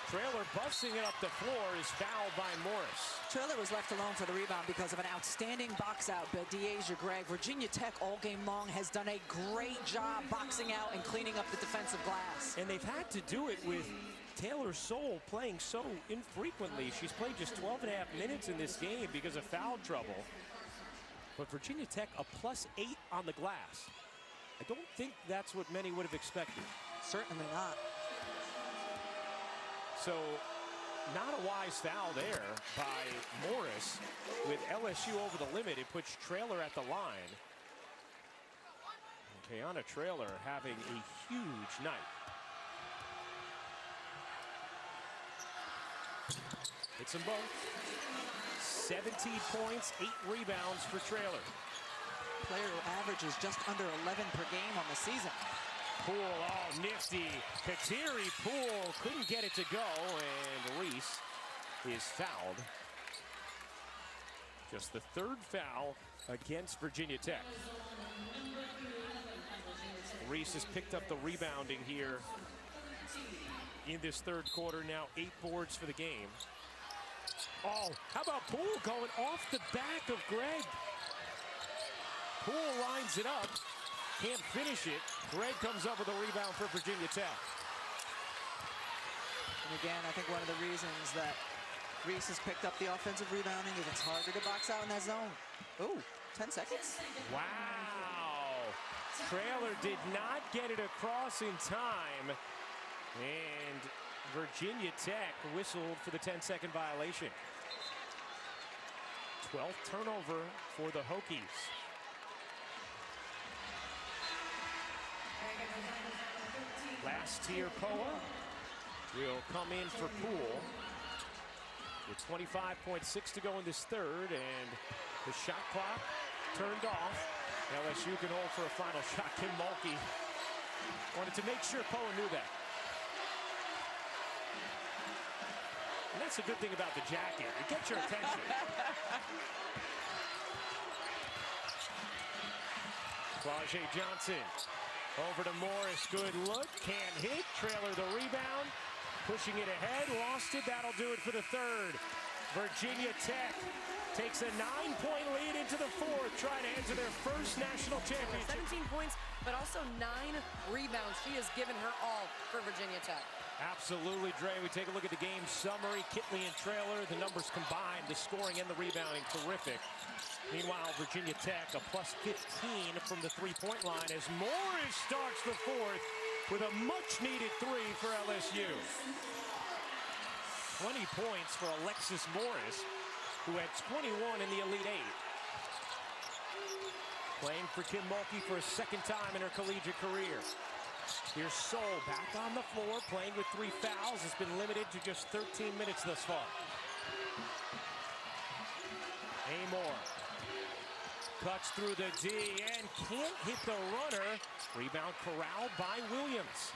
Trailer busting it up the floor is fouled by Morris. Trailer was left alone for the rebound because of an outstanding box out by Deasia Gregg. Virginia Tech all game long has done a great job boxing out and cleaning up the defensive glass. And they've had to do it with Taylor Soule playing so infrequently. She's played just 12.5 minutes in this game because of foul trouble. But Virginia Tech a +8 on the glass. I don't think that's what many would have expected. Certainly not. So, not a wise foul there by Morris. With LSU over the limit, it puts Trailer at the line. And Kayana Trailer having a huge night. Hits them both. 17 points, 8 rebounds for Trailer. Player who averages just under 11 per game on the season. Poole, oh, nifty. Kateri Poole couldn't get it to go, and Reese is fouled. Just the 3rd foul against Virginia Tech. Reese has picked up the rebounding here in this 3rd quarter. Now 8 boards for the game. Oh, how about Poole going off the back of Gregg? Poole lines it up. Can't finish it. Gregg comes up with a rebound for Virginia Tech. And again, I think one of the reasons that Reese has picked up the offensive rebounding is it's harder to box out in that zone. Ooh, 10 seconds. Wow. Trailer did not get it across in time. And Virginia Tech whistled for the 10-second violation. 12th turnover for the Hokies. Last tier Poa will come in for Poole. With 25.6 to go in this 3rd, and the shot clock turned off. LSU can hold for a final shot. Kim Mulkey wanted to make sure Poa knew that. And that's the good thing about the jacket. It gets your attention. Flau'jae Johnson over to Morris. Good look. Can't hit. Trailer the rebound. Pushing it ahead. Lost it. That'll do it for the 3rd. Virginia Tech takes a 9-point lead into the 4th, trying to enter their first national championship. 17 points, but also 9 rebounds. She has given her all for Virginia Tech. Absolutely, Dre. We take a look at the game summary. Kitley and Trailer, the numbers combined, the scoring and the rebounding, terrific. Meanwhile, Virginia Tech a +15 from the 3-point line as Morris starts the 4th with a much-needed 3 for LSU. 20 points for Alexis Morris, who had 21 in the Elite 8. Playing for Kim Mulkey for a 2nd time in her collegiate career. Here's Soule back on the floor, playing with 3 fouls. Has been limited to just 13 minutes thus far. Amor cuts through the D and can't hit the runner. Rebound corralled by Williams.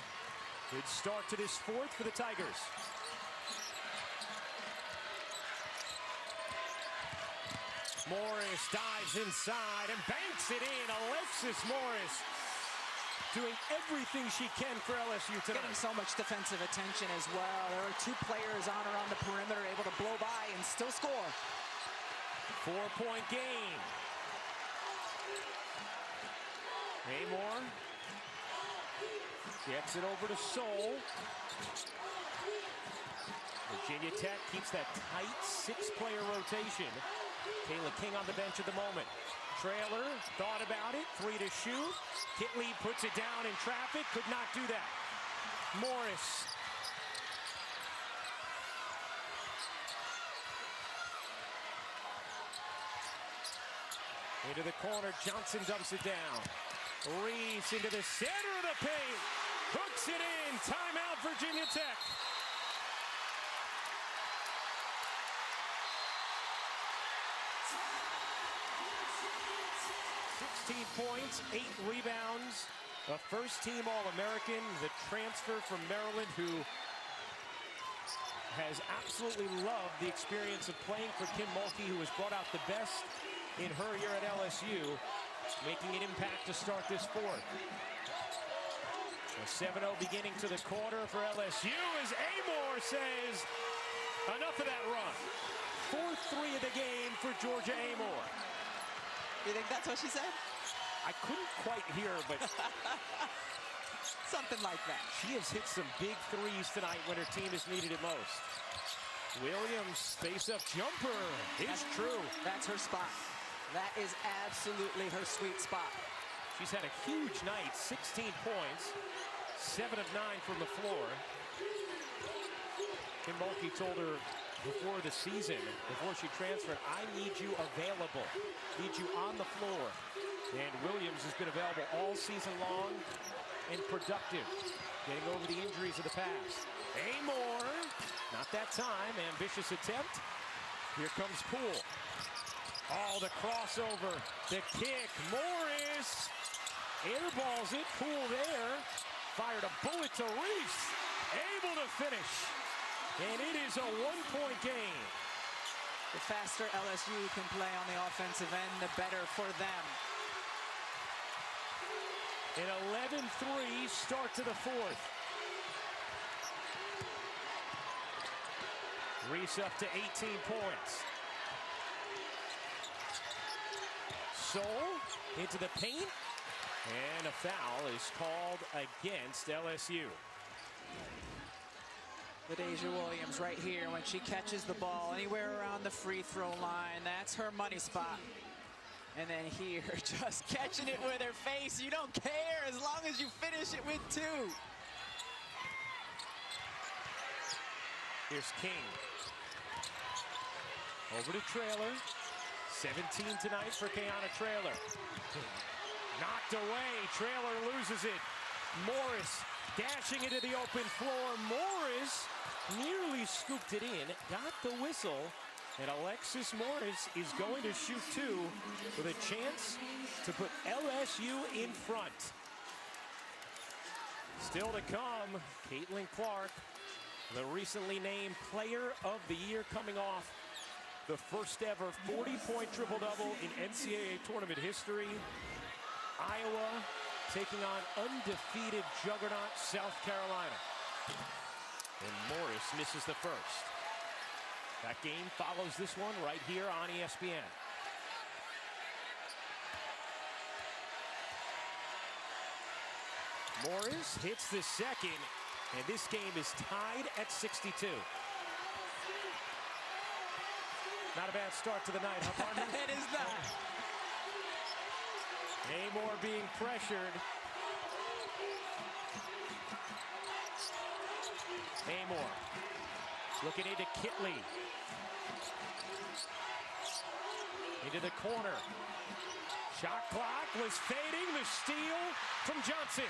Good start to this 4th for the Tigers. Morris dives inside and banks it in. Alexis Morris doing everything she can for LSU tonight. Getting so much defensive attention as well. There are 2 players on her on the perimeter able to blow by and still score. 4-point game. Amor gets it over to Soule. Virginia Tech keeps that tight 6-player rotation. Kayla King on the bench at the moment. Trailer thought about it, 3 to shoot. Kitley puts it down in traffic, could not do that. Morris. Into the corner, Johnson dumps it down. Reese into the center of the paint. Hooks it in, timeout Virginia Tech. 16 points, 8 rebounds, a first-team All-American, the transfer from Maryland who has absolutely loved the experience of playing for Kim Mulkey, who has brought out the best in her here at LSU, making an impact to start this 4th. A 7-0 beginning to the quarter for LSU as Amor says, enough of that run. 4-3 of the game for Georgia Amor. You think that's what she said? I couldn't quite hear, but something like that. She has hit some big threes tonight when her team has needed it most. Williams face-up jumper is true. That's her spot. That is absolutely her sweet spot. She's had a huge night, 16 points, 7 of 9 from the floor. Kim Mulkey told her before the season, before she transferred, I need you available, need you on the floor. And Williams has been available all season long and productive, getting over the injuries of the past. Amor, not that time, ambitious attempt. Here comes Poole. Oh, the crossover, the kick, Morris airballs it, Poole there, fired a bullet to Reese, able to finish, and it is a one-point game. The faster LSU can play on the offensive end, the better for them. An 11-3 start to the fourth. Reese up to 18 points. Soul into the paint, and a foul is called against LSU. LaDasia Williams right here, when she catches the ball anywhere around the free throw line, that's her money spot. And then here, just catching it with her face. You don't care as long as you finish it with 2. Here's King. Over to Traylor. 17 tonight for Kayana Traylor. Knocked away. Traylor loses it. Morris dashing into the open floor. Morris nearly scooped it in. Got the whistle. And Alexis Morris is going to shoot 2 with a chance to put LSU in front. Still to come, Caitlin Clark, the recently named Player of the Year, coming off the first ever 40-point triple-double in NCAA tournament history. Iowa taking on undefeated juggernaut South Carolina. And Morris misses the first. That game follows this one right here on ESPN. Morris hits the second, and this game is tied at 62. Not a bad start to the night, huh, partner? It is not. Amor being pressured. Amor looking into Kitley. Into the corner. Shot clock was fading. The steal from Johnson.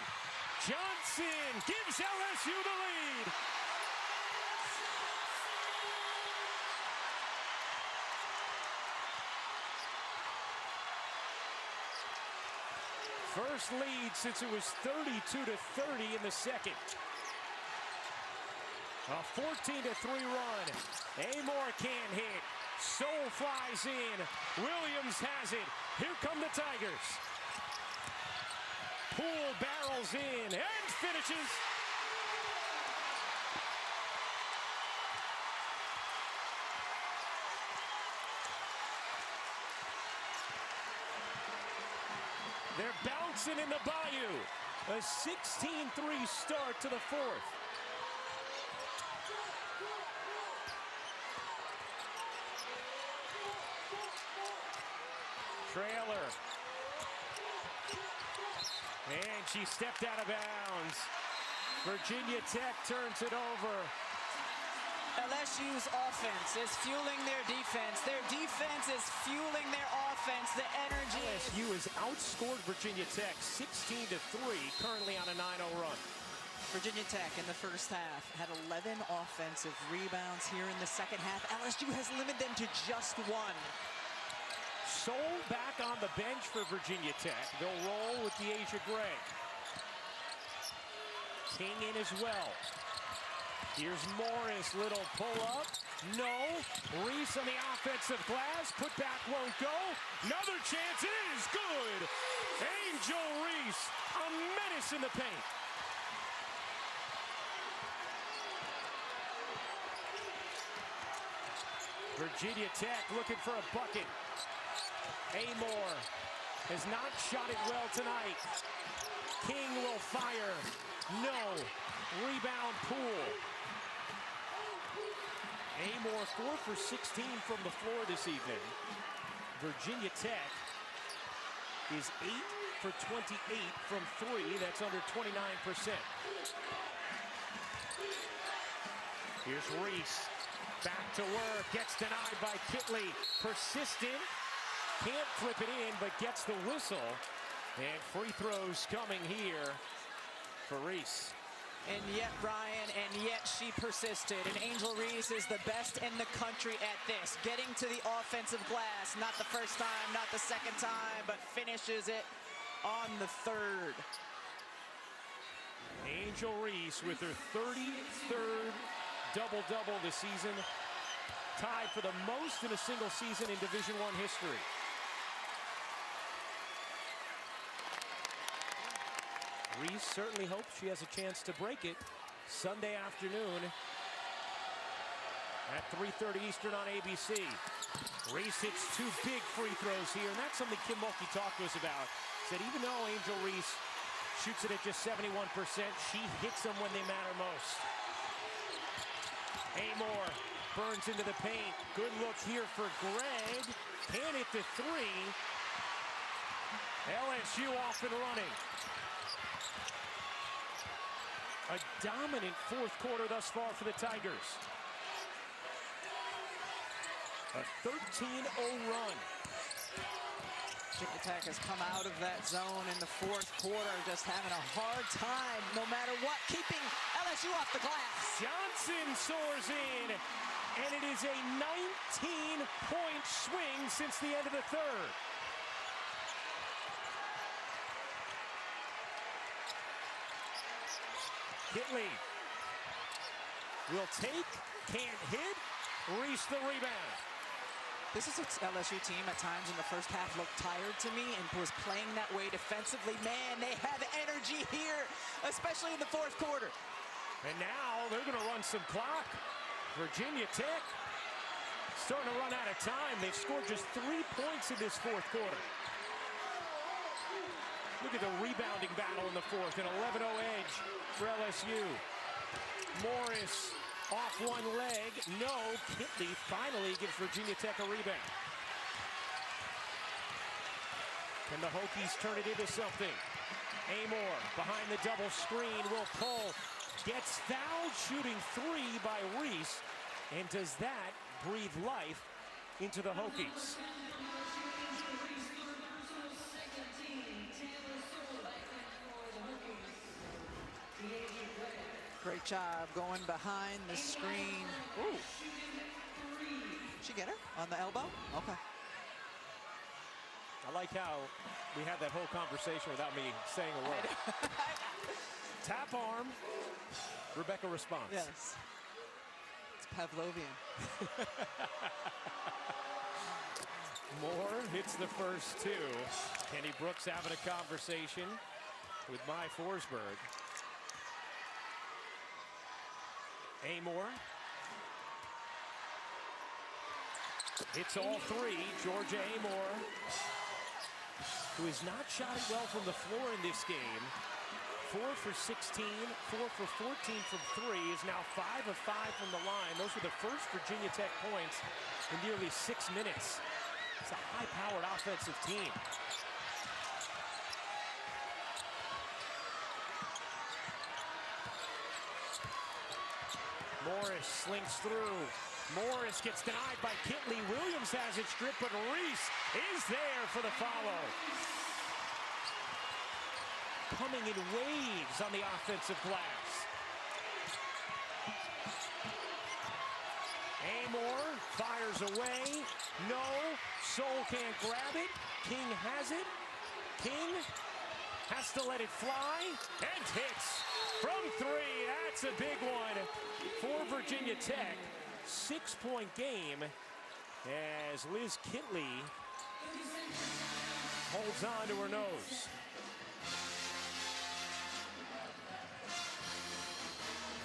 Johnson gives LSU the lead. First lead since it was 32-30 in the second. A 14-3 run. Amor can't hit. Soul flies in. Williams has it. Here come the Tigers. Poole barrels in and finishes. They're bouncing in the Bayou. A 16-3 start to the fourth. Traylor. And she stepped out of bounds. Virginia Tech turns it over. LSU's offense is fueling their defense. Their defense is fueling their offense. The energy. LSU has outscored Virginia Tech 16-3, currently on a 9-0 run. Virginia Tech in the first half had 11 offensive rebounds here in the second half. LSU has limited them to just 1. Soul back on the bench for Virginia Tech. They'll roll with De'Asia Gray. King in as well. Here's Morris, little pull up. No. Reese on the offensive glass. Put back won't go. Another chance. It is good. Angel Reese, a menace in the paint. Virginia Tech looking for a bucket. Amore has not shot it well tonight. King will fire. No. Rebound Poole. Amore 4 for 16 from the floor this evening. Virginia Tech is 8 for 28 from 3. That's under 29%. Here's Reese. Back to work. Gets denied by Kitley. Persistent. Can't flip it in, but gets the whistle. And free throws coming here for Reese. And yet, Ryan, and yet she persisted. And Angel Reese is the best in the country at this. Getting to the offensive glass. Not the first time, not the second time, but finishes it on the third. Angel Reese with her 33rd double-double this season. Tied for the most in a single season in Division I history. Reese certainly hopes she has a chance to break it Sunday afternoon at 3:30 Eastern on ABC. Reese hits 2 big free throws here, and that's something Kim Mulkey talked to us about. Said even though Angel Reese shoots it at just 71%, she hits them when they matter most. Amore burns into the paint. Good look here for Greg. Can't hit the 3. LSU off and running. A dominant fourth quarter thus far for the Tigers. A 13-0 run. Virginia Tech has come out of that zone in the fourth quarter, just having a hard time, no matter what, keeping LSU off the glass. Johnson soars in, and it is a 19-point swing since the end of the third. Kitley will take, can't hit, Reese the rebound. This is an LSU team at times in the first half looked tired to me and was playing that way defensively. Man, they have energy here, especially in the fourth quarter. And now they're going to run some clock. Virginia Tech starting to run out of time. They've scored just 3 points in this fourth quarter. Look at the rebounding battle in the fourth. An 11-0 edge for LSU. Morris off one leg. No. Kitley finally gives Virginia Tech a rebound. Can the Hokies turn it into something? Amore behind the double screen will pull. Gets fouled shooting 3 by Reese. And does that breathe life into the Hokies? Great job going behind the screen. Ooh. Did she get her on the elbow? Okay. I like how we had that whole conversation without me saying a word. Tap arm. Rebecca responds. Yes. It's Pavlovian. Moore hits the first 2. Kenny Brooks having a conversation with Mai Forsberg. Amore hits all 3. Georgia Amore, who has not shot it well from the floor in this game. 4 for 16, 4 for 14 from 3, is now 5 of 5 from the line. Those were the first Virginia Tech points in nearly 6 minutes. It's a high-powered offensive team. Morris slinks through. Morris gets denied by Kitley. Williams has it stripped, but Reese is there for the follow. Coming in waves on the offensive glass. Amore fires away. No. Soul can't grab it. King has it. King has to let it fly and hits from 3. That's a big one for Virginia Tech. 6-point game as Liz Kitley holds on to her nose.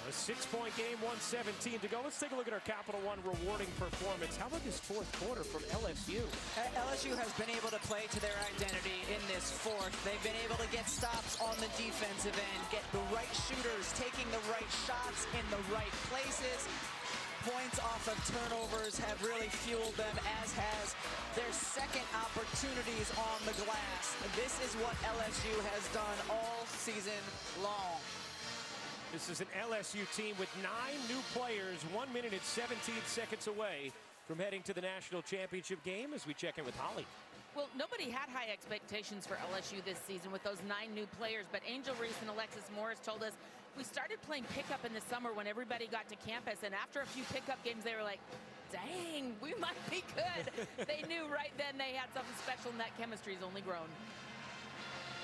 A 6-point game, 1:17 to go. Let's take a look at our Capital One rewarding performance. How about this fourth quarter from LSU? LSU has been able to play to their identity in this fourth. They've been able to get stops on the defensive end, get the right shooters, taking the right shots in the right places. Points off of turnovers have really fueled them, as has their second opportunities on the glass. This is what LSU has done all season long. This is an LSU team with 9 new players, 1 minute and 17 seconds away from heading to the national championship game as we check in with Holly. Well, nobody had high expectations for LSU this season with those 9 new players, but Angel Reese and Alexis Morris told us we started playing pickup in the summer when everybody got to campus, and after a few pickup games, they were like, dang, we might be good. They knew right then they had something special, and that chemistry's only grown.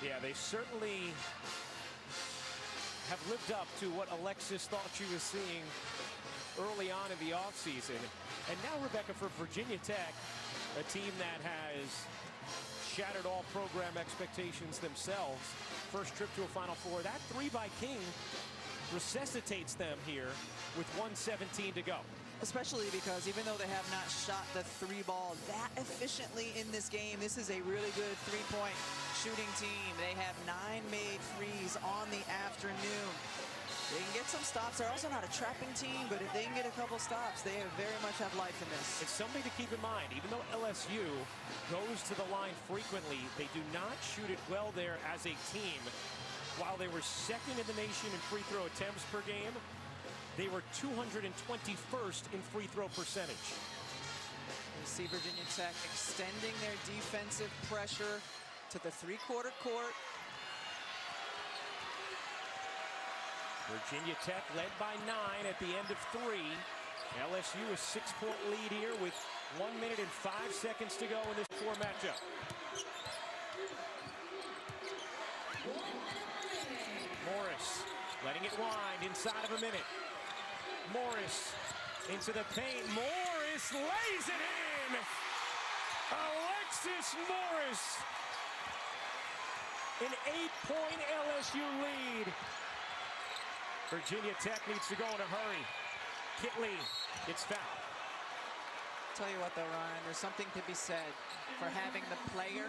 Yeah, they certainly have lived up to what Alexis thought she was seeing early on in the offseason. And now, Rebecca, for Virginia Tech, a team that has shattered all program expectations themselves. First trip to a Final Four. That 3 by King resuscitates them here with 1:17 to go. Especially because even though they have not shot the 3 ball that efficiently in this game, this is a really good 3-point shooting team. They have 9 made threes on the afternoon. They can get some stops. They're also not a trapping team, but if they can get a couple stops, they very much have life in this. It's something to keep in mind. Even though LSU goes to the line frequently, they do not shoot it well there as a team. While they were second in the nation in free throw attempts per game, they were 221st in free throw percentage. We see Virginia Tech extending their defensive pressure to the 3-quarter court. Virginia Tech led by 9 at the end of 3. LSU a 6-point lead here with 1 minute and 5 seconds to go in this 4 matchup. Morris letting it wind inside of a minute. Morris into the paint. Morris lays it in. Alexis Morris. An 8-point LSU lead. Virginia Tech needs to go in a hurry. Kitley gets fouled. Tell you what though, Ryan, there's something to be said for having the player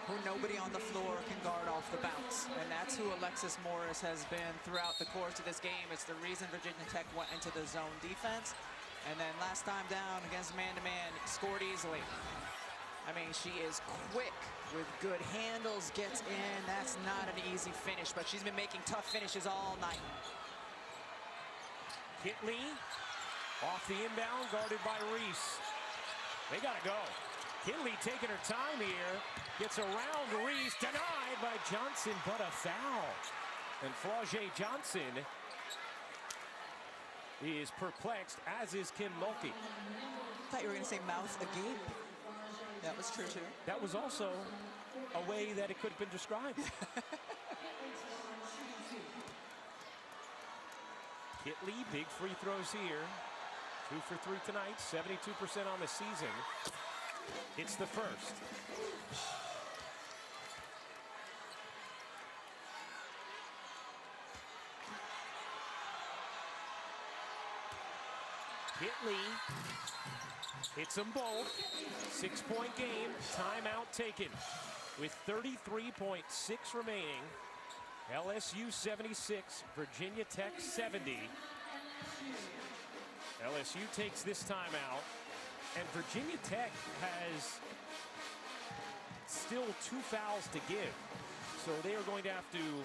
who nobody on the floor can guard off the bounce. And that's who Alexis Morris has been throughout the course of this game. It's the reason Virginia Tech went into the zone defense. And then last time down against man-to-man, scored easily. I mean, she is quick with good handles, gets in. That's not an easy finish, but she's been making tough finishes all night. Kitley off the inbound, guarded by Reese. They gotta go. Kitley taking her time here. Gets around Reese, denied by Johnson, but a foul. And Flau'jae Johnson is perplexed, as is Kim Mulkey. I thought you were gonna say mouth agape. That was true too. That was also a way that it could have been described. Kitley, big free throws here. 2 for 3 tonight, 72% on the season. It's the first. Kitley hits them both. 6-point game, timeout taken. With 33.6 remaining. LSU 76, Virginia Tech 70. LSU takes this timeout, and Virginia Tech has still 2 fouls to give. So they are going to have to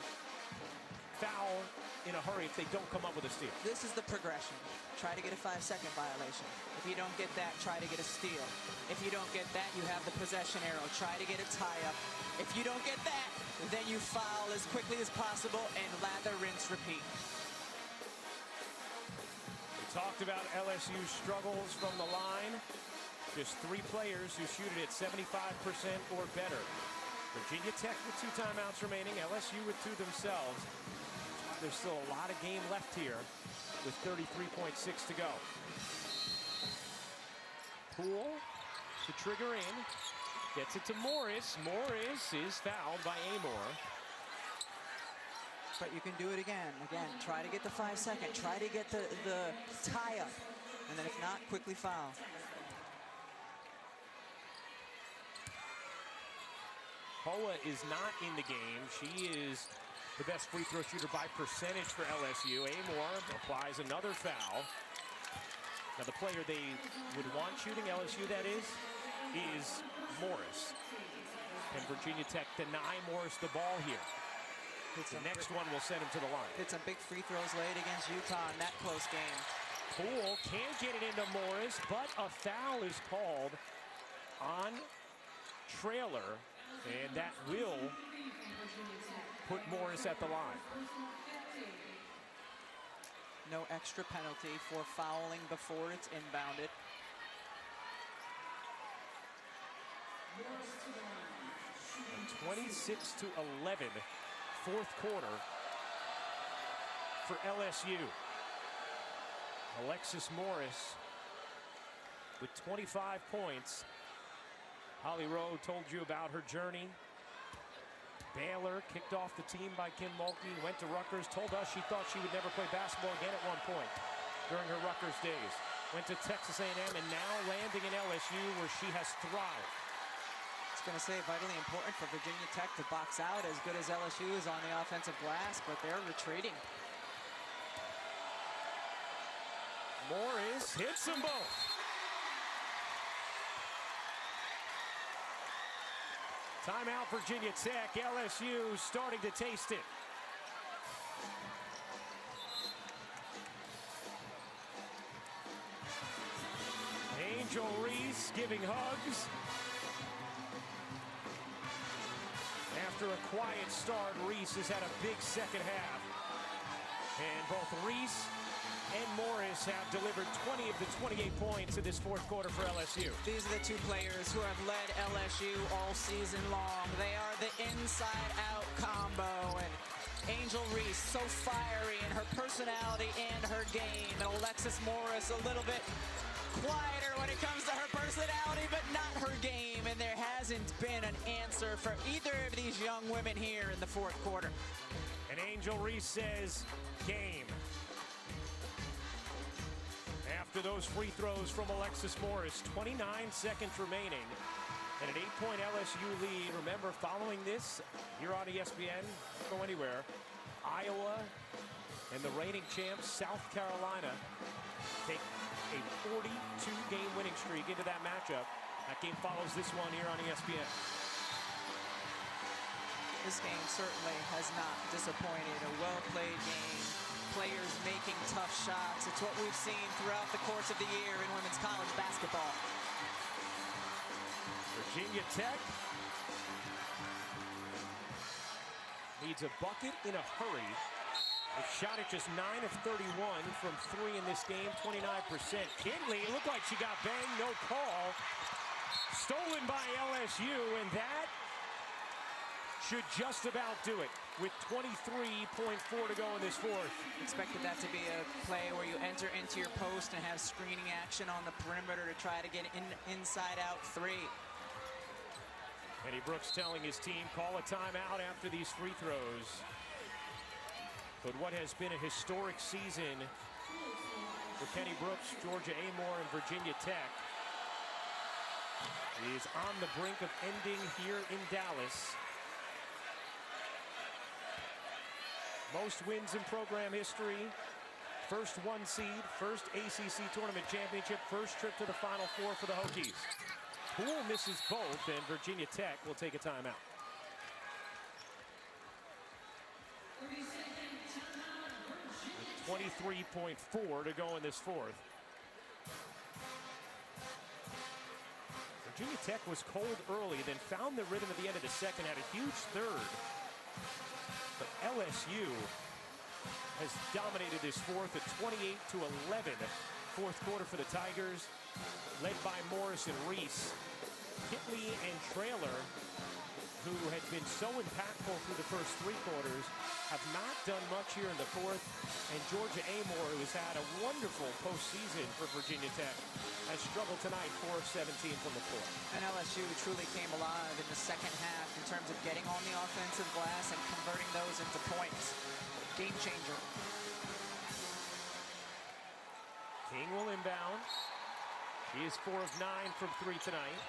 foul in a hurry if they don't come up with a steal. This is the progression. Try to get a 5-second violation. If you don't get that, try to get a steal. If you don't get that, you have the possession arrow. Try to get a tie-up. If you don't get that, then you foul as quickly as possible and lather, rinse, repeat. We talked about LSU's struggles from the line. Just 3 players who shoot it at 75% or better. Virginia Tech with 2 timeouts remaining. LSU with 2 themselves. There's still a lot of game left here with 33.6 to go. Poole to trigger in. Gets it to Morris. Morris is fouled by Amor. But you can do it again. Again, try to get the 5-second. Try to get the tie-up. And then if not, quickly foul. Hoa is not in the game. She is the best free throw shooter by percentage for LSU. Amor applies another foul. Now the player they would want shooting, LSU that is Morris. Can Virginia Tech deny Morris the ball here? The next one will send him to the line. Hit some big free throws late against Utah in that close game. Poole can't get it into Morris, but a foul is called on Trailer, and that will put Morris at the line. No extra penalty for fouling before it's inbounded. And 26-11, fourth quarter for LSU. Alexis Morris with 25 points. Holly Rowe told you about her journey. Baylor kicked off the team by Kim Mulkey, went to Rutgers, told us she thought she would never play basketball again at one point during her Rutgers days. Went to Texas A&M and now landing in LSU where she has thrived. It's going to say vitally important for Virginia Tech to box out as good as LSU is on the offensive glass, but they're retreating. Morris hits them both. Timeout Virginia Tech. LSU starting to taste it. Angel Reese giving hugs. After a quiet start, Reese has had a big second half. And both Reese and Morris have delivered 20 of the 28 points in this fourth quarter for LSU. These are the two players who have led LSU all season long. They are the inside-out combo. And Angel Reese, so fiery in her personality and her game. And Alexis Morris, a little bit quieter when it comes to her personality, but not her game. And there hasn't been an answer for either of these young women here in the fourth quarter. And Angel Reese says, game. After those free throws from Alexis Morris, 29 seconds remaining, and an 8-point LSU lead. Remember, following this, here on ESPN, don't go anywhere, Iowa and the reigning champs, South Carolina, take a 42-game winning streak into that matchup. That game follows this one here on ESPN. This game certainly has not disappointed. A well-played game. Players making tough shots. It's what we've seen throughout the course of the year in women's college basketball. Virginia Tech needs a bucket in a hurry. They shot at just 9 of 31 from 3 in this game, 29%. Kinley looked like she got banged, no call. Stolen by LSU, and that should just about do it with 23.4 to go in this fourth. Expected that to be a play where you enter into your post and have screening action on the perimeter to try to get inside out three. Eddie Brooks telling his team, call a timeout after these free throws. But what has been a historic season for Kenny Brooks, Georgia Amor, and Virginia Tech is on the brink of ending here in Dallas. Most wins in program history. First 1 seed, first ACC tournament championship, first trip to the Final Four for the Hokies. Poole misses both, and Virginia Tech will take a timeout. With 23.4 to go in this fourth. Virginia Tech was cold early, then found the rhythm at the end of the second, had a huge third. But LSU has dominated this fourth at 28-11. Fourth quarter for the Tigers, led by Morris and Reese. Kitley and Trailer, who had been so impactful through the first 3 quarters, have not done much here in the fourth. And Georgia Amor, who has had a wonderful postseason for Virginia Tech, has struggled tonight, 4 of 17 from the floor. And LSU truly came alive in the second half in terms of getting on the offensive glass and converting those into points. game changer. King will inbound. She is 4 of 9 from 3 tonight.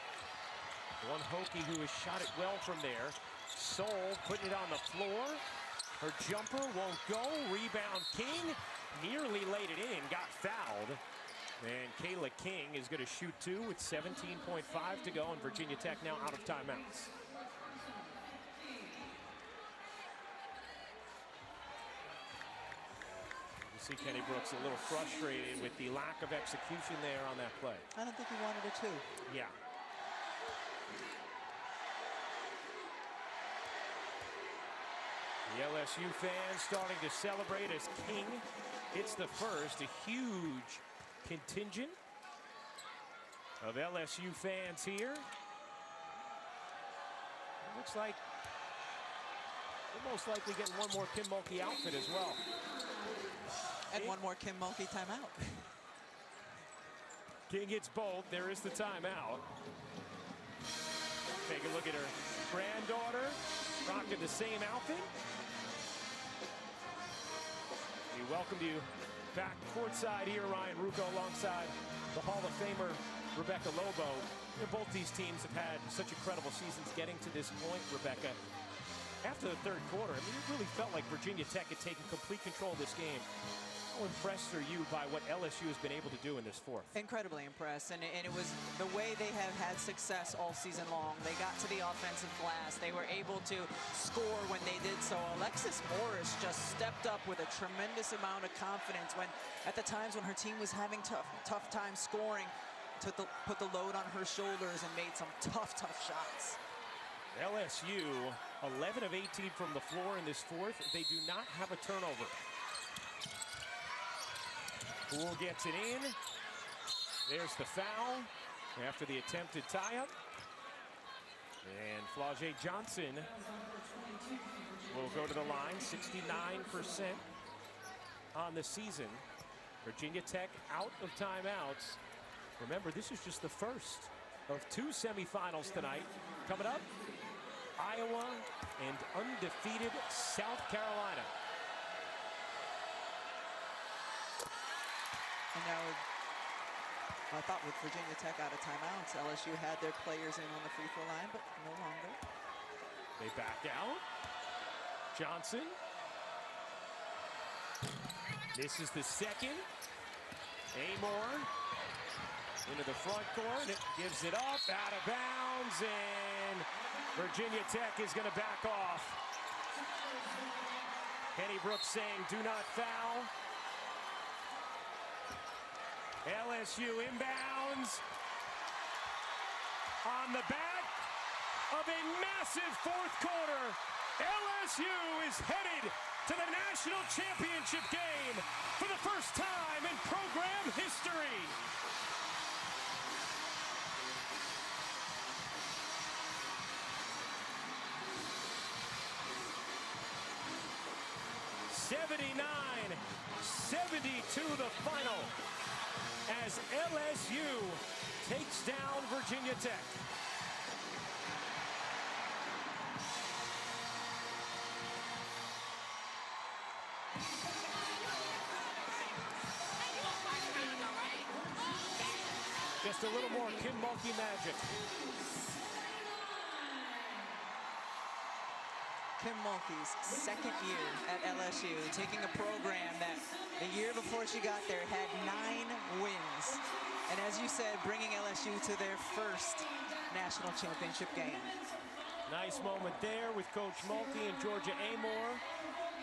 One Hokie who has shot it well from there. Soul putting it on the floor. Her jumper won't go. Rebound King. Nearly laid it in. Got fouled. And Kayla King is going to shoot 2 with 17.5 to go. And Virginia Tech now out of timeouts. You see Kenny Brooks a little frustrated with the lack of execution there on that play. I don't think he wanted it to. Yeah. The LSU fans starting to celebrate as King hits the first. A huge contingent of LSU fans here. It looks like we're most likely getting one more Kim Mulkey outfit as well. And one more Kim Mulkey timeout. King gets both. There is the timeout. Take a look at her granddaughter rocking the same outfit. We welcome you back courtside here, Ryan Ruocco, alongside the Hall of Famer Rebecca Lobo. You know, both these teams have had such incredible seasons getting to this point, Rebecca. After the third quarter, I mean, it really felt like Virginia Tech had taken complete control of this game. How impressed are you by what LSU has been able to do in this fourth? Incredibly impressed, and it was the way they have had success all season long. They got to the offensive glass. They were able to score when they did so. Alexis Morris just stepped up with a tremendous amount of confidence when, at the times when her team was having tough time scoring, put the load on her shoulders and made some tough shots. LSU, 11 of 18 from the floor in this fourth. They do not have a turnover. Poole gets it in. There's the foul after the attempted tie-up. And Flau'jae Johnson will go to the line, 69% on the season. Virginia Tech out of timeouts. Remember, this is just the first of 2 semifinals tonight. Coming up, Iowa and undefeated South Carolina. And now, I thought with Virginia Tech out of timeouts, LSU had their players in on the free throw line, but no longer. They back out. Johnson. This is the second. Amor into the front court. It gives it up, out of bounds, and Virginia Tech is going to back off. Kenny Brooks saying, do not foul. LSU inbounds on the back of a massive fourth quarter. LSU is headed to the national championship game for the first time in program history. (79-72) the final, as LSU takes down Virginia Tech. Just a little more Kim Mulkey magic. Kim Mulkey's second year at LSU, taking a program that the year before she got there had 9 wins. And as you said, bringing LSU to their first national championship game. Nice moment there with Coach Mulkey and Georgia Amor,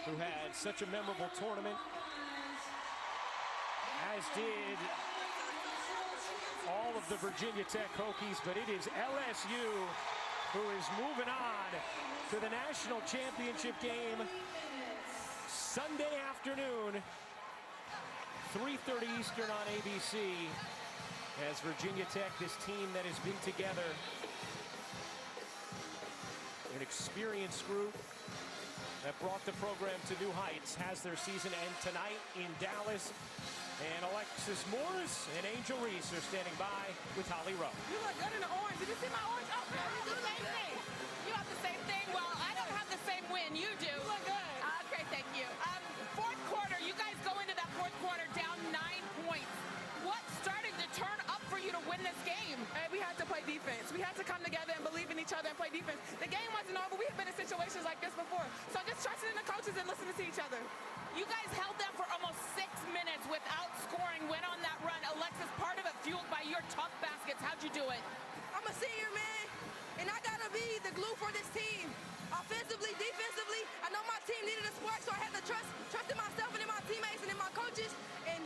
who had such a memorable tournament, as did all of the Virginia Tech Hokies, but it is LSU who is moving on to the national championship game Sunday afternoon, 3:30 Eastern on ABC, as Virginia Tech, this team that has been together, an experienced group that brought the program to new heights, has their season end tonight in Dallas. And Alexis Morris and Angel Reese are standing by with Holly Rowe. You look good in the orange. Did you see my orange outfit? You do the same thing. You have the same thing? Well, I don't have the same win. You do. You look good. Okay, thank you. Fourth quarter, you guys go into that fourth quarter down 9 points. What started to turn up for you to win this game? We had to play defense. We had to come together and believe in each other and play defense. The game wasn't over. We have been in situations like this before. So just trusting in the coaches and listening to each other. You guys held them for almost 6 minutes without scoring, went on that run. Alexis, part of it fueled by your tough baskets. How'd you do it? I'm a senior, man, and I gotta be the glue for this team. Offensively, defensively, I know my team needed a spark, so I had to trust in myself and in my teammates and in my coaches, and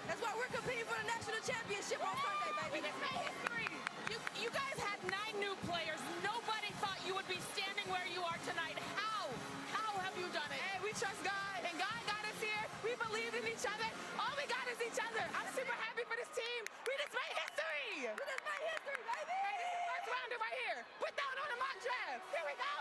that's why we're competing for the national championship on Sunday, baby. We just made history. You guys had 9 new players. Nobody thought you would be standing where you are tonight. How? How have you done it? And we trust God, and God got us here. We believe in each other. All we got is each other. I'm super happy for this team. We just made history. We just made history, baby. Hey, this is first rounder right here. Put that on a mock draft. Here we go.